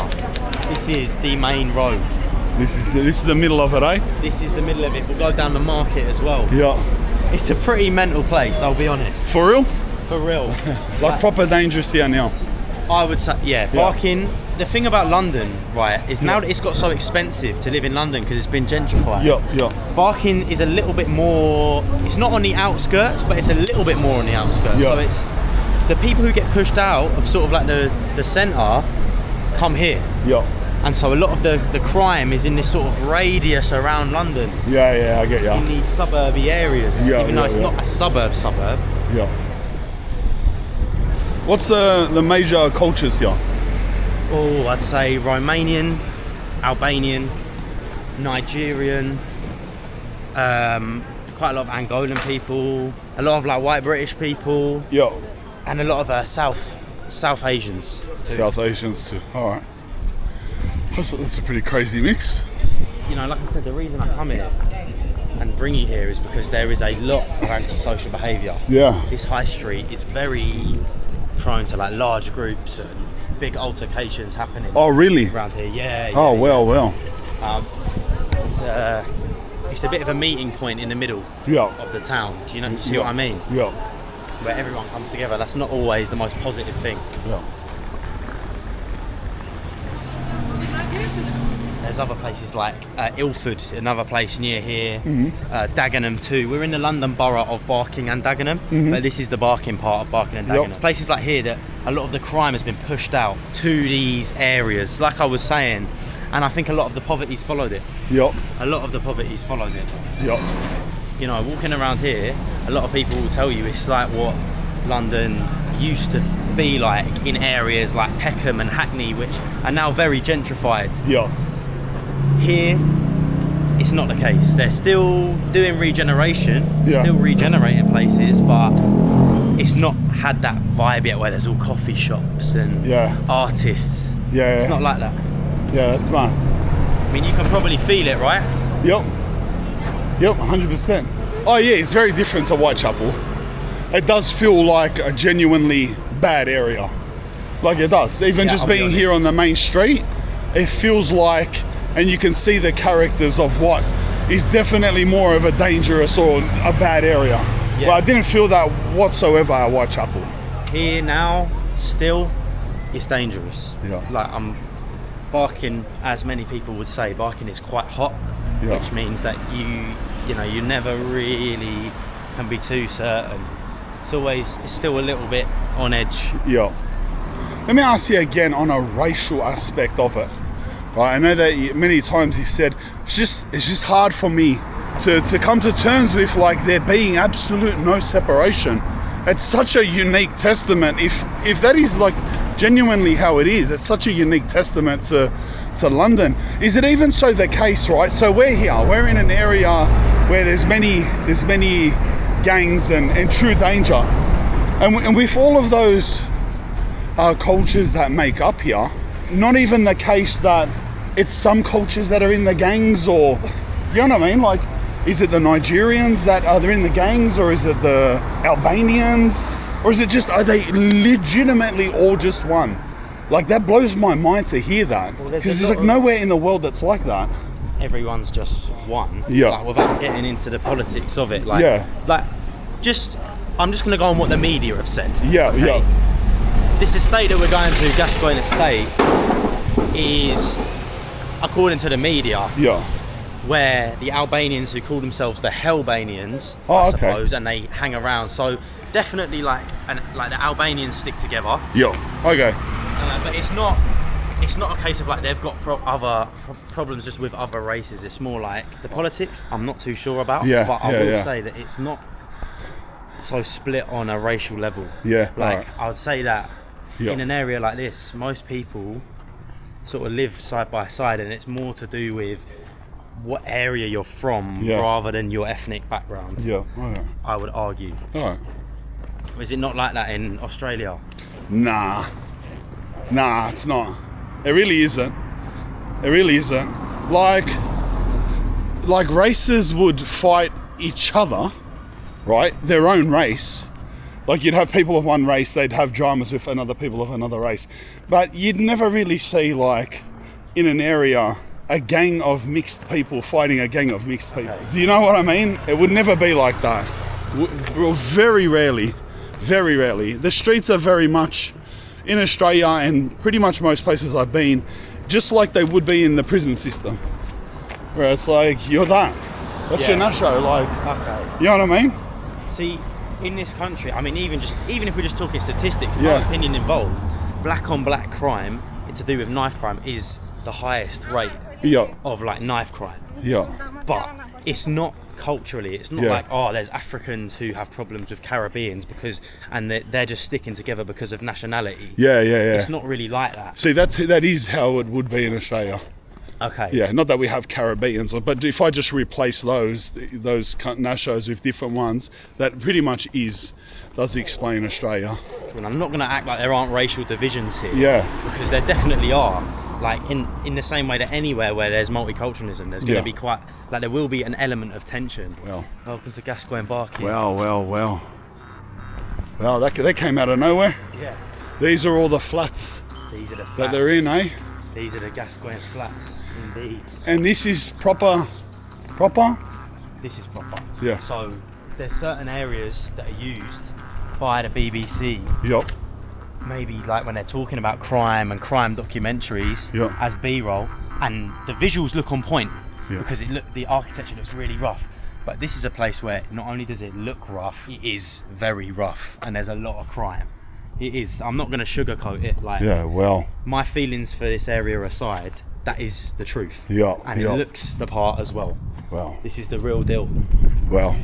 S2: This is the main road.
S3: This is the middle of it, eh?
S2: This is the middle of it. We'll go down the market as well.
S3: Yeah.
S2: It's a pretty mental place, I'll be honest.
S3: For real?
S2: For real.
S3: Like proper dangerous here now.
S2: I would say, Barking. The thing about London, right, is now that it's got so expensive to live in London because it's been gentrified.
S3: Yeah.
S2: Barking is a little bit more. It's not on the outskirts, but it's a little bit more on the outskirts.
S3: Yeah.
S2: So the people who get pushed out of sort of like the centre come here.
S3: Yeah.
S2: And so a lot of the crime is in this sort of radius around London.
S3: Yeah, I get you.
S2: In these suburby areas, even though it's not a suburb.
S3: Yeah. What's the major cultures here?
S2: Oh, I'd say Romanian, Albanian, Nigerian, quite a lot of Angolan people, a lot of like white British people,
S3: Yeah.
S2: and a lot of South Asians too.
S3: South Asians too. All right. That's a pretty crazy mix.
S2: You know, like I said, the reason I come here and bring you here is because there is a lot of antisocial behaviour.
S3: Yeah.
S2: This high street is very prone to like large groups and big altercations happening.
S3: Oh, really?
S2: Around here, yeah.
S3: Oh, well.
S2: It's a bit of a meeting point in the middle
S3: Yeah.
S2: of the town. Do you see what I mean?
S3: Yeah.
S2: Where everyone comes together. That's not always the most positive thing.
S3: Yeah.
S2: There's other places like Ilford, another place near here, Dagenham too. We're in the London borough of Barking and Dagenham, but this is the Barking part of Barking and Dagenham.
S3: Yep.
S2: Places like here that a lot of the crime has been pushed out to these areas, like I was saying, and I think a lot of the poverty's followed it.
S3: Yeah.
S2: A lot of the poverty's followed it.
S3: Yeah.
S2: You know, walking around here, a lot of people will tell you it's like what London used to be like in areas like Peckham and Hackney, which are now very gentrified.
S3: Yeah.
S2: Here, it's not the case. They're still doing regeneration,
S3: Yeah.
S2: still regenerating places, but it's not had that vibe yet where there's all coffee shops and artists.
S3: Yeah.
S2: It's not like that.
S3: Yeah, that's mad.
S2: I mean, you can probably feel it, right?
S3: Yep, 100%. Oh yeah, it's very different to Whitechapel. It does feel like a genuinely bad area. Like it does. Even
S2: Yeah,
S3: just
S2: I'll be
S3: being here on the main street, it feels like, and you can see the characters of what is definitely more of a dangerous or a bad area.
S2: Yeah.
S3: But I didn't feel that whatsoever at Whitechapel.
S2: Here now, still, it's dangerous.
S3: Yeah.
S2: Like Barking, as many people would say, Barking is quite hot,
S3: Yeah.
S2: which means that you never really can be too certain. It's still a little bit on edge.
S3: Yeah. Let me ask you again on a racial aspect of it. Right, I know that many times you've said it's just hard for me to come to terms with like there being absolute no separation. It's such a unique testament. If that is like genuinely how it is, it's such a unique testament to London. Is it even so the case, right? So we're here, we're in an area where there's many gangs and true danger, and with all of those cultures that make up here, not even the case that it's some cultures that are in the gangs, or you know what I mean, like is it the Nigerians that are in the gangs, or is it the Albanians, or is it just, are they legitimately all just one? Like that blows my mind to hear that, because there's like nowhere in the world that's like that.
S2: Everyone's just one.
S3: Yeah.
S2: Like, without getting into the politics of it, like,
S3: Yeah.
S2: I'm just going to go on what the media have said.
S3: Yeah,
S2: okay?
S3: yeah.
S2: This estate that we're going to, Gascoigne Estate, is, according to the media,
S3: Yeah.
S2: where the Albanians who call themselves the Hellbanians,
S3: Oh,
S2: I
S3: okay.
S2: suppose, and they hang around. So definitely like the Albanians stick together.
S3: Yeah. Okay.
S2: But it's not a case of like they've got other problems just with other races. It's more like the politics I'm not too sure about.
S3: Yeah,
S2: But I
S3: yeah,
S2: will
S3: yeah.
S2: say that it's not so split on a racial level.
S3: Yeah,
S2: Like
S3: right.
S2: I would say that
S3: Yeah.
S2: in an area like this, most people sort of live side by side, and it's more to do with what area you're from
S3: Yeah.
S2: rather than your ethnic background.
S3: Yeah. Okay.
S2: I would argue.
S3: All right.
S2: Is it not like that in Australia?
S3: Nah, it's not. It really isn't. It really isn't. Like races would fight each other, right? Their own race. Like you'd have people of one race, they'd have dramas with another people of another race. But you'd never really see like in an area a gang of mixed people fighting a gang of mixed people.
S2: Okay.
S3: Do you know what I mean? It would never be like that. Very rarely. Very rarely. The streets are very much in Australia and pretty much most places I've been, just like they would be in the prison system. Where it's like, you're that. That's
S2: Yeah.
S3: your nacho, like,
S2: Okay.
S3: you know what I mean?
S2: See, in this country, I mean, even if we're just talking statistics,
S3: Yeah.
S2: my opinion involved, black on black crime, to do with knife crime, is the highest rate
S3: Yeah.
S2: of like knife crime.
S3: Yeah.
S2: But it's not culturally. It's not
S3: Yeah.
S2: like, oh, there's Africans who have problems with Caribbeans and they're just sticking together because of nationality.
S3: Yeah.
S2: It's not really like that.
S3: See, that is how it would be in Australia.
S2: Okay.
S3: Yeah, not that we have Caribbeans, but if I just replace those nashos with different ones, that pretty much does explain Australia.
S2: And I'm not going to act like there aren't racial divisions here.
S3: Yeah.
S2: Because there definitely are. Like in the same way that anywhere where there's multiculturalism, there's going to be quite, like there will be an element of tension.
S3: Well.
S2: Welcome to Gascoigne Barking.
S3: Well. Well, that came out of nowhere.
S2: Yeah.
S3: These are all the flats
S2: These are the flats.
S3: that they're in, eh?
S2: These are the Gascoigne flats, indeed.
S3: And this is proper?
S2: This is proper.
S3: Yeah.
S2: So there's certain areas that are used by the BBC,
S3: Yup.
S2: maybe like when they're talking about crime and crime documentaries
S3: Yeah.
S2: as B-roll, and the visuals look on point
S3: Yeah.
S2: because the architecture looks really rough. But this is a place where not only does it look rough, it is very rough, and there's a lot of crime. It is. I'm not going to sugarcoat it. Like,
S3: Yeah, well.
S2: my feelings for this area aside, that is the truth.
S3: Yeah,
S2: And
S3: yeah.
S2: it looks the part as well.
S3: Well.
S2: This is the real deal.
S3: Well.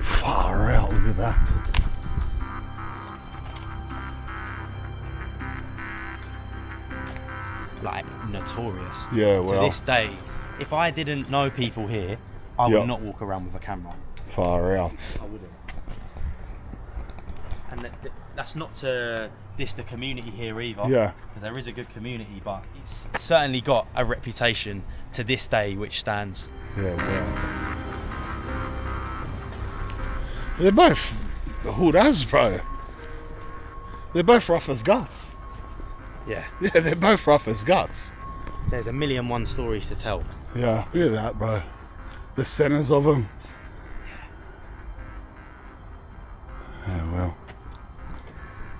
S3: Far out, look at that.
S2: Like, notorious.
S3: Yeah,
S2: To
S3: well.
S2: this day, if I didn't know people here, I
S3: Yeah.
S2: would not walk around with a camera.
S3: Far out.
S2: I wouldn't. And that's not to diss the community here either.
S3: Yeah.
S2: Because there is a good community, but it's certainly got a reputation to this day which stands.
S3: Yeah, well. They're both hood as, bro. They're both rough as guts.
S2: Yeah.
S3: Yeah, they're both rough as guts.
S2: There's a million one stories to tell.
S3: Yeah, look at that, bro. The centers of them. Yeah, well.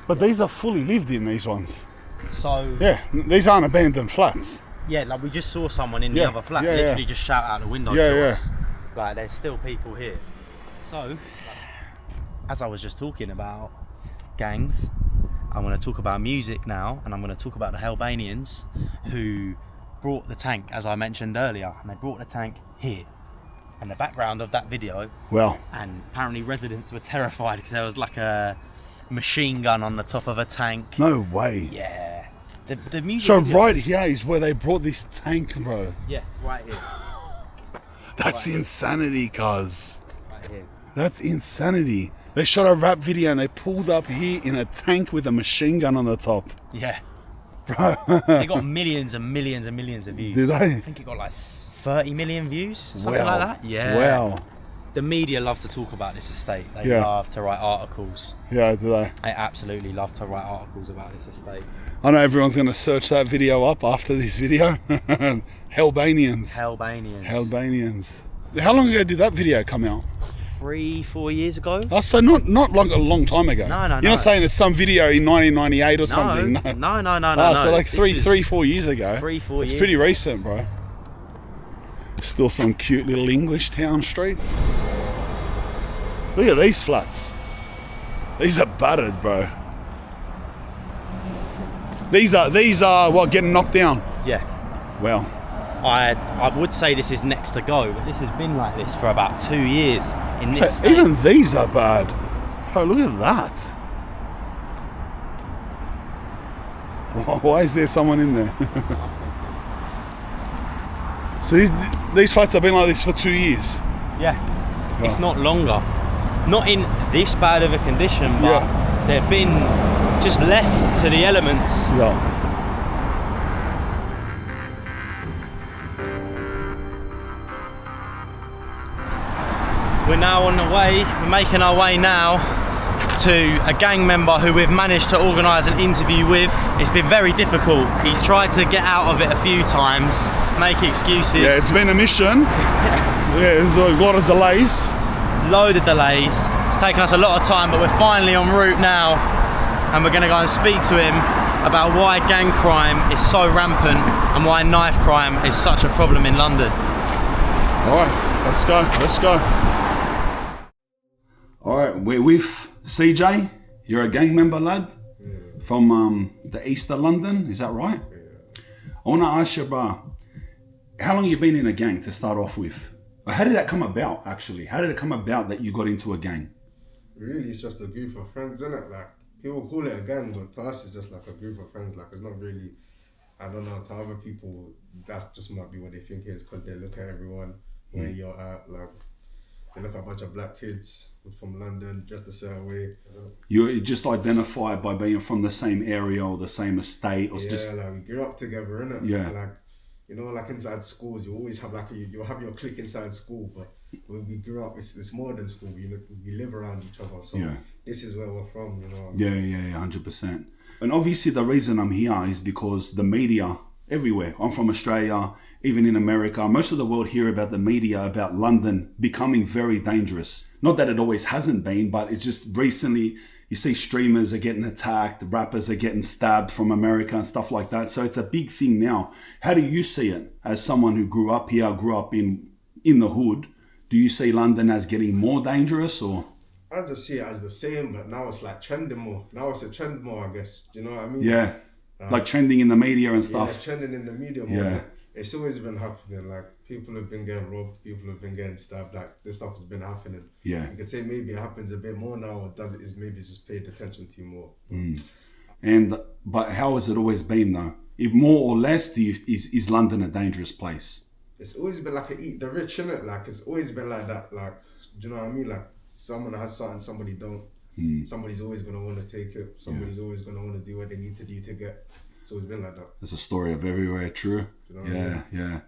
S3: But these are fully lived in, these ones.
S2: So
S3: Yeah, these aren't abandoned flats.
S2: yeah, like we just saw someone in the
S3: Yeah,
S2: other flat
S3: yeah,
S2: literally
S3: yeah.
S2: just shout out the window
S3: Yeah,
S2: to
S3: yeah.
S2: us. Like there's still people here. So as I was just talking about gangs, I want to talk about music now, and I'm going to talk about the Albanians who brought the tank, as I mentioned earlier, and they brought the tank here. And the background of that video,
S3: Well,
S2: and apparently residents were terrified because there was like a machine gun on the top of a tank.
S3: no way.
S2: Yeah. The music
S3: So
S2: video-
S3: right here is where they brought this tank, bro.
S2: Yeah, right here.
S3: That's insanity, cuz.
S2: Right here.
S3: That's insanity. They shot a rap video and they pulled up here in a tank with a machine gun on the top.
S2: Yeah.
S3: Bro.
S2: They got millions and millions and millions of views.
S3: Did they?
S2: I think it got like 30 million views, something like that. Yeah.
S3: Wow.
S2: The media love to talk about this estate. They
S3: Yeah.
S2: love to write articles.
S3: Yeah, do they?
S2: They absolutely love to write articles about this estate.
S3: I know everyone's going to search that video up after this video. Albanians.
S2: Albanians.
S3: Albanians. How long ago did that video come out?
S2: 3-4 years ago?
S3: Oh, so not a long time ago.
S2: No,
S3: You're
S2: no.
S3: not saying it's some video in 1998 or something.
S2: No.
S3: Oh, so like
S2: This
S3: three,
S2: was
S3: 4 years ago.
S2: 3-4
S3: It's
S2: years
S3: pretty
S2: ago.
S3: recent, bro. Still some cute little English town streets. Look at these flats. These are battered, bro. These are what, getting knocked down?
S2: Yeah.
S3: Well,
S2: I would say this is next to go, but this has been like this for about 2 years in this state.
S3: even these are bad. Oh, look at that. Why is there someone in there? So these flats have been like this for 2 years.
S2: Yeah.
S3: Oh.
S2: If not longer. Not in this bad of a condition, but
S3: Yeah.
S2: they've been just left to the elements.
S3: Yeah.
S2: We're now on the way, we're making our way now to a gang member who we've managed to organise an interview with. It's been very difficult. He's tried to get out of it a few times, make excuses.
S3: Yeah, it's been a mission. Yeah, there's a lot of delays.
S2: Load of delays. It's taken us a lot of time, but we're finally en route now, and we're going to go and speak to him about why gang crime is so rampant and why knife crime is such a problem in London.
S3: All right, let's go. All All right, we're with CJ. You're a gang member, lad, from the east of London. Is that right?
S1: Yeah.
S3: I want to ask you, bro, how long you been in a gang to start off with? Or how did that come about, actually? How did it come about that you got into a gang?
S1: Really, it's just a group of friends, innit? Like, people call it a gang, but to us, it's just like a group of friends. Like, it's not really, I don't know, to other people, that just might be what they think it is, because they look at everyone where you're at. Like, they look at a bunch of black kids from London just a certain way.
S3: You just identify by being from the same area or the same estate, or just
S1: like we grew up together, innit?
S3: Yeah.
S1: Like, you know, like inside schools, you always have like you'll have your clique inside school, but when we grew up, it's more than school. We live around each other, so this is where we're from, you know.
S3: Yeah, 100%. And obviously, the reason I'm here is because the media everywhere. I'm from Australia, even in America. Most of the world hear about the media about London becoming very dangerous. Not that it always hasn't been, but it's just recently. You see streamers are getting attacked, rappers are getting stabbed from America and stuff like that. So it's a big thing now. How do you see it as someone who grew up here, grew up in the hood? Do you see London as getting more dangerous, or?
S1: I just see it as the same, but now it's like trending more. Now it's a trend more, I guess. Do you know what I mean?
S3: Yeah, like trending in the media and stuff.
S1: Yeah, it's trending in the media more.
S3: Yeah.
S1: Like, it's always been happening. Like, people have been getting robbed, people have been getting stabbed. Like, this stuff has been happening.
S3: Yeah.
S1: You could say maybe it happens a bit more now, or does it? Is maybe it's just paid attention to more.
S3: But how has it always been though? If more or less, is London a dangerous place?
S1: It's always been like a eat the rich, innit? Like, it's always been like that. Like, do you know what I mean? Like, someone has something, somebody don't. Somebody's always gonna want to take it. Somebody's always gonna want to do what they need to do to get. It's always been like that.
S3: It's a story of everywhere, true.
S1: You know what I mean?
S3: Yeah.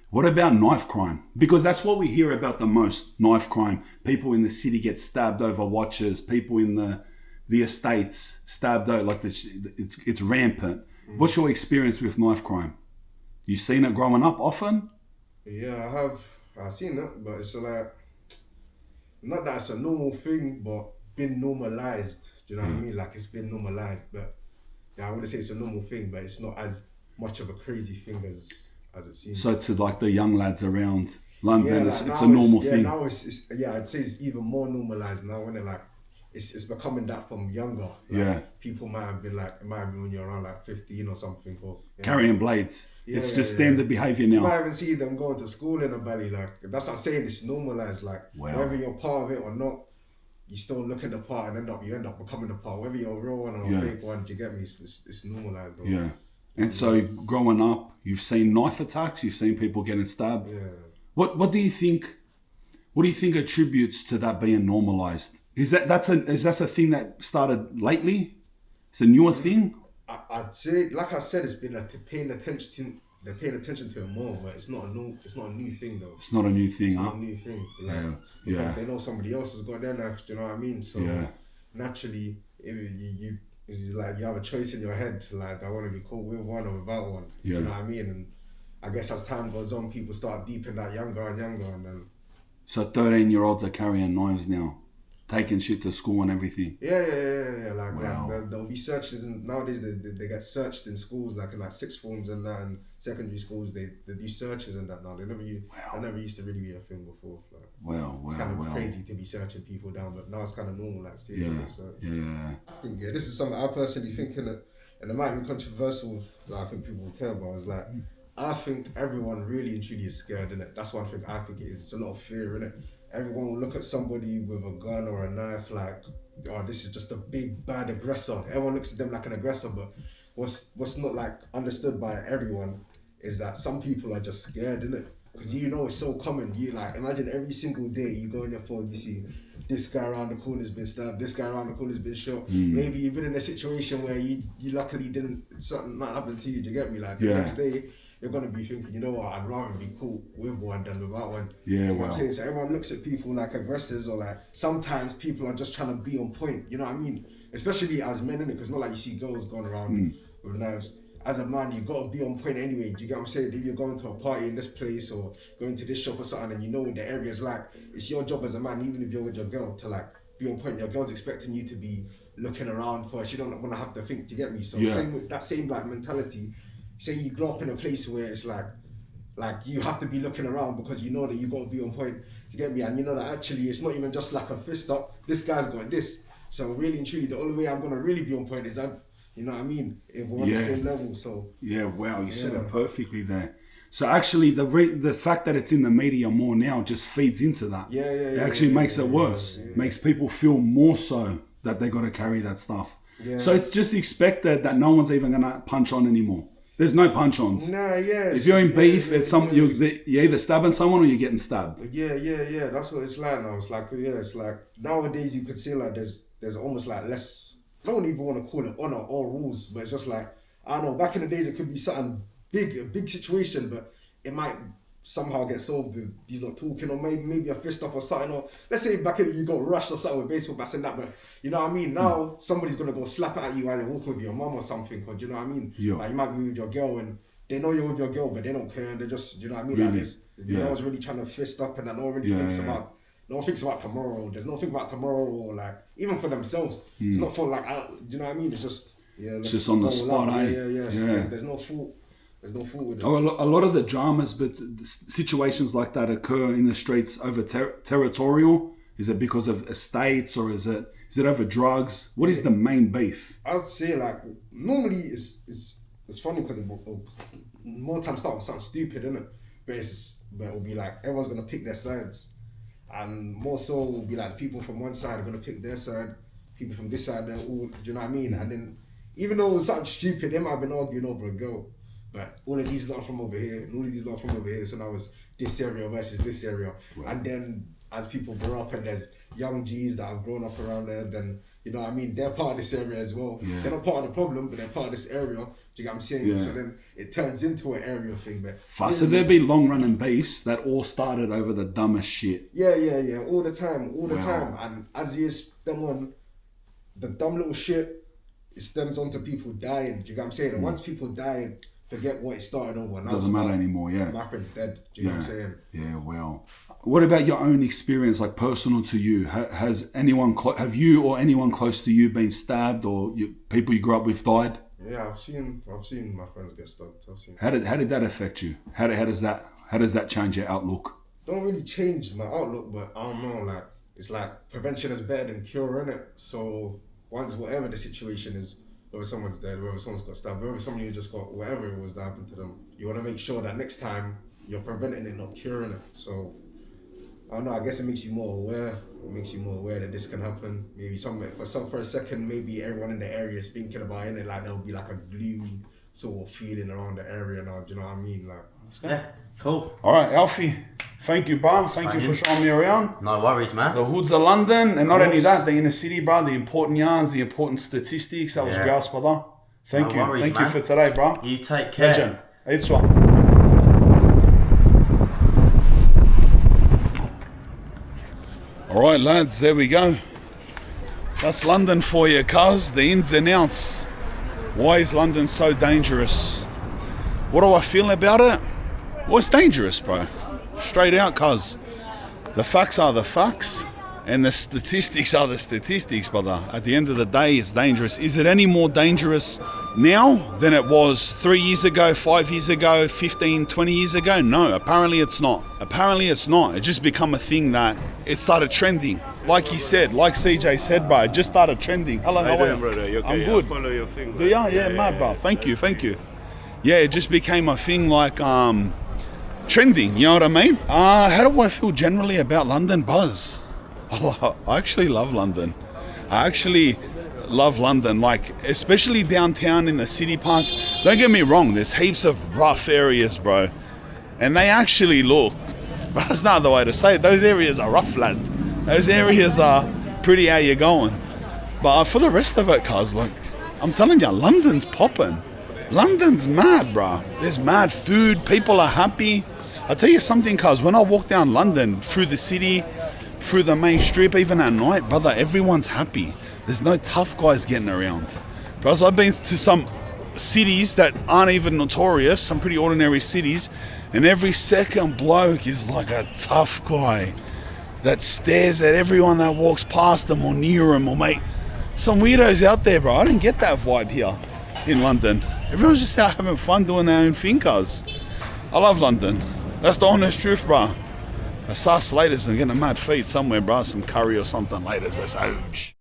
S3: What about knife crime? Because that's what we hear about the most, knife crime. People in the city get stabbed over watches. People in the estates stabbed over, like this, it's rampant. What's your experience with knife crime? You seen it growing up often?
S1: Yeah, I have. I've seen it, but it's like, not that it's a normal thing, but been normalized. Do you know what I mean? Like, it's been normalized, but yeah, I wouldn't say it's a normal thing, but it's not as much of a crazy thing as it seems.
S3: So to like the young lads around London,
S1: like
S3: it's a normal thing.
S1: Now it's I'd say it's even more normalized now, when it like it's becoming that from younger. Like, people might have been like, it might have been when you're around like 15 or something, or
S3: carrying blades. It's just standard behavior now.
S1: You might even see them going to school in a belly. Like, that's what I'm saying. It's normalized. Like, whether you're part of it or not, you still looking the part, and you end up becoming the part. Whether you're a real one or a fake one, do you get me? It's normalized, bro.
S3: Yeah. And so growing up, you've seen knife attacks, you've seen people getting stabbed.
S1: Yeah.
S3: What do you think? What do you think attributes to that being normalized? Is that a thing that started lately? It's a newer thing.
S1: I'd say, like I said, it's been like they're paying attention to it more, but it's not a new thing though.
S3: It's not a new thing,
S1: It's not a new thing. Like, because they know somebody else has got their knife. Do you know what I mean? So naturally, it's like you have a choice in your head. Like, I want to be caught with one or without one. Do you know what I mean? And I guess as time goes on, people start deeping that younger and younger, and then.
S3: So 13-year-olds are carrying knives now, taking shit to school and everything.
S1: Yeah. Like there'll be searches, and nowadays they get searched in schools, like in like sixth forms and that, and secondary schools they do searches and that now. That never used to really be a thing before. Like, it's kind of crazy to be searching people down, but now it's kind of normal, like, I think this is something I personally think, and it might be controversial, that I think people will care about. Is like, I think everyone really and truly is scared, innit? That's one thing I think it is. It's a lot of fear, innit? Everyone will look at somebody with a gun or a knife like, oh, this is just a big bad aggressor. Everyone looks at them like an aggressor, but what's not like understood by everyone is that some people are just scared, innit? Because you know it's so common. You like, imagine every single day you go on your phone, you see this guy around the corner's been stabbed, this guy around the corner's been shot. Maybe you've been in a situation where you luckily something not happen to you. Do you get me? Like, the next day you're gonna be thinking, you know what, I'd rather be caught with one than without one. You know what I'm saying? So everyone looks at people like aggressors, or like sometimes people are just trying to be on point. You know what I mean? Especially as men, innit? Because not like you see girls going around with knives. As a man, you gotta be on point anyway. Do you get what I'm saying? If you're going to a party in this place or going to this shop or something, and you know what the area's like, it's your job as a man, even if you're with your girl, to like be on point. Your girl's expecting you to be looking around first. You don't want to have to think. Do you get me? So same with that same like mentality. Say you grow up in a place where it's like like you have to be looking around because you know that you got to be on point. You get me? And you know that actually it's not even just like a fist up. This guy's got this. So really and truly, the only way I'm gonna really be on point is you know what I mean? If we're on the same level. So
S3: yeah, wow, you said it perfectly there. So actually, the fact that it's in the media more now just feeds into that. It actually makes it worse. Makes people feel more so that they got to carry that stuff. Yeah. So it's just expected that no one's even gonna punch on anymore. There's no punch-ons.
S1: Nah, yeah.
S3: If you're in beef, you're either stabbing someone or you're getting stabbed.
S1: Yeah. That's what it's like now. It's like, it's like nowadays you could see like there's almost like less. I don't even want to call it honor or rules, but it's just like, I don't know. Back in the days, it could be something big, a big situation, but it might somehow get solved with these lot talking, or maybe a fist up or something, or let's say back in you got rushed or something with baseball bats and that, but you know what I mean? Now somebody's gonna go slap at you while you're walking with your mum or something, or do you know what I mean? Yeah. Like you might be with your girl and they know you're with your girl, but they don't care. They're just, do you know what I mean? Really? Like this, no one's really trying to fist up, and no one really thinks about. No one thinks about tomorrow. There's no think about tomorrow, or like even for themselves. It's not for like, do you know what I mean? It's just
S3: it's just on the spot.
S1: There's no fault. There's no fault with it.
S3: A lot of the dramas, but the situations like that occur in the streets over territorial. Is it because of estates, or is it over drugs? What is the main beef?
S1: I'd say like normally it's funny because more times start with something stupid, isn't it? But it'll be like everyone's gonna pick their sides, and more so will be like people from one side are gonna pick their side, people from this side they're all. Do you know what I mean? And then even though it's something stupid, they might have been arguing over a girl. But all of these lot from over here, and all of these lot from over here, so now it's this area versus this area. Right. And then as people grow up and there's young G's that have grown up around there, then, you know what I mean, they're part of this area as well. Yeah. They're not part of the problem, but they're part of this area. Do you get what I'm saying? Yeah. So then it turns into an area thing. But
S3: so there be long running beefs that all started over the dumbest shit.
S1: Yeah. All the time. And as years stem on, the dumb little shit, it stems on to people dying. Do you get what I'm saying? And once people die, forget what it started over. Now
S3: doesn't matter anymore,
S1: My friend's dead. Do you know what I'm saying?
S3: Yeah, well. What about your own experience, like personal to you? Has anyone, have you or anyone close to you been stabbed, or people you grew up with died?
S1: Yeah, I've seen my friends get stabbed.
S3: How did that affect you? How does that change your outlook?
S1: Don't really change my outlook, but I don't know. Like it's like prevention is better than cure, innit? So once whatever the situation is, whether someone's dead, whether someone's got stabbed, whether somebody just got whatever it was that happened to them, you want to make sure that next time you're preventing it, not curing it. So I don't know. I guess it makes you more aware. It makes you more aware that this can happen. Maybe for a second, maybe everyone in the area is thinking about it. Like there'll be like a gloomy sort of feeling around the area now. Do you know what I mean? Like
S2: yeah, cool.
S3: All right, Alfie. Thank you, bro. Thank you for showing me around.
S2: No worries, man.
S3: The hoods of London, and not only that, the inner city, bro. The important yarns, the important statistics. That was grouse, brother. Thank you. Thank you for today, bro.
S2: You take care.
S3: Legend. It's one. All right, lads. There we go. That's London for you, cuz. The ins and outs. Why is London so dangerous? What do I feel about it? Well, it's dangerous, bro. Straight out, cuz. The facts are the facts, and the statistics are the statistics, brother. At the end of the day, it's dangerous. Is it any more dangerous now than it was 3 years ago, 5 years ago, 15, 20 years ago? No, apparently it's not. It just become a thing that it started trending. Like he said, like CJ said, bro, it just started trending. Hello, how are you?
S4: Brother? You okay?
S3: I'm good.
S4: I follow your thing,
S3: Do ya? Yeah, mad, bro. Thank you. Yeah, it just became a thing like trending, you know what I mean? How do I feel generally about London, buzz? I actually love London. Like, especially downtown in the city parts. Don't get me wrong, there's heaps of rough areas, bro. And they actually look, but that's not the way to say it. Those areas are rough, lad. Those areas are pretty how you going. But for the rest of it, cuz, look, I'm telling you, London's popping. London's mad, bro. There's mad food. People are happy. I'll tell you something, cuz, when I walk down London, through the city, through the main strip, even at night, brother, everyone's happy. There's no tough guys getting around. Bros, I've been to some cities that aren't even notorious, some pretty ordinary cities, and every second bloke is like a tough guy that stares at everyone that walks past them or near them, or mate. Some weirdos out there, bro. I didn't get that vibe here in London. Everyone's just out having fun doing their own thing, cuz. I love London. That's the honest truth, bro. I saw Slaters and getting a mad feed somewhere, bro. Some curry or something later. That's huge.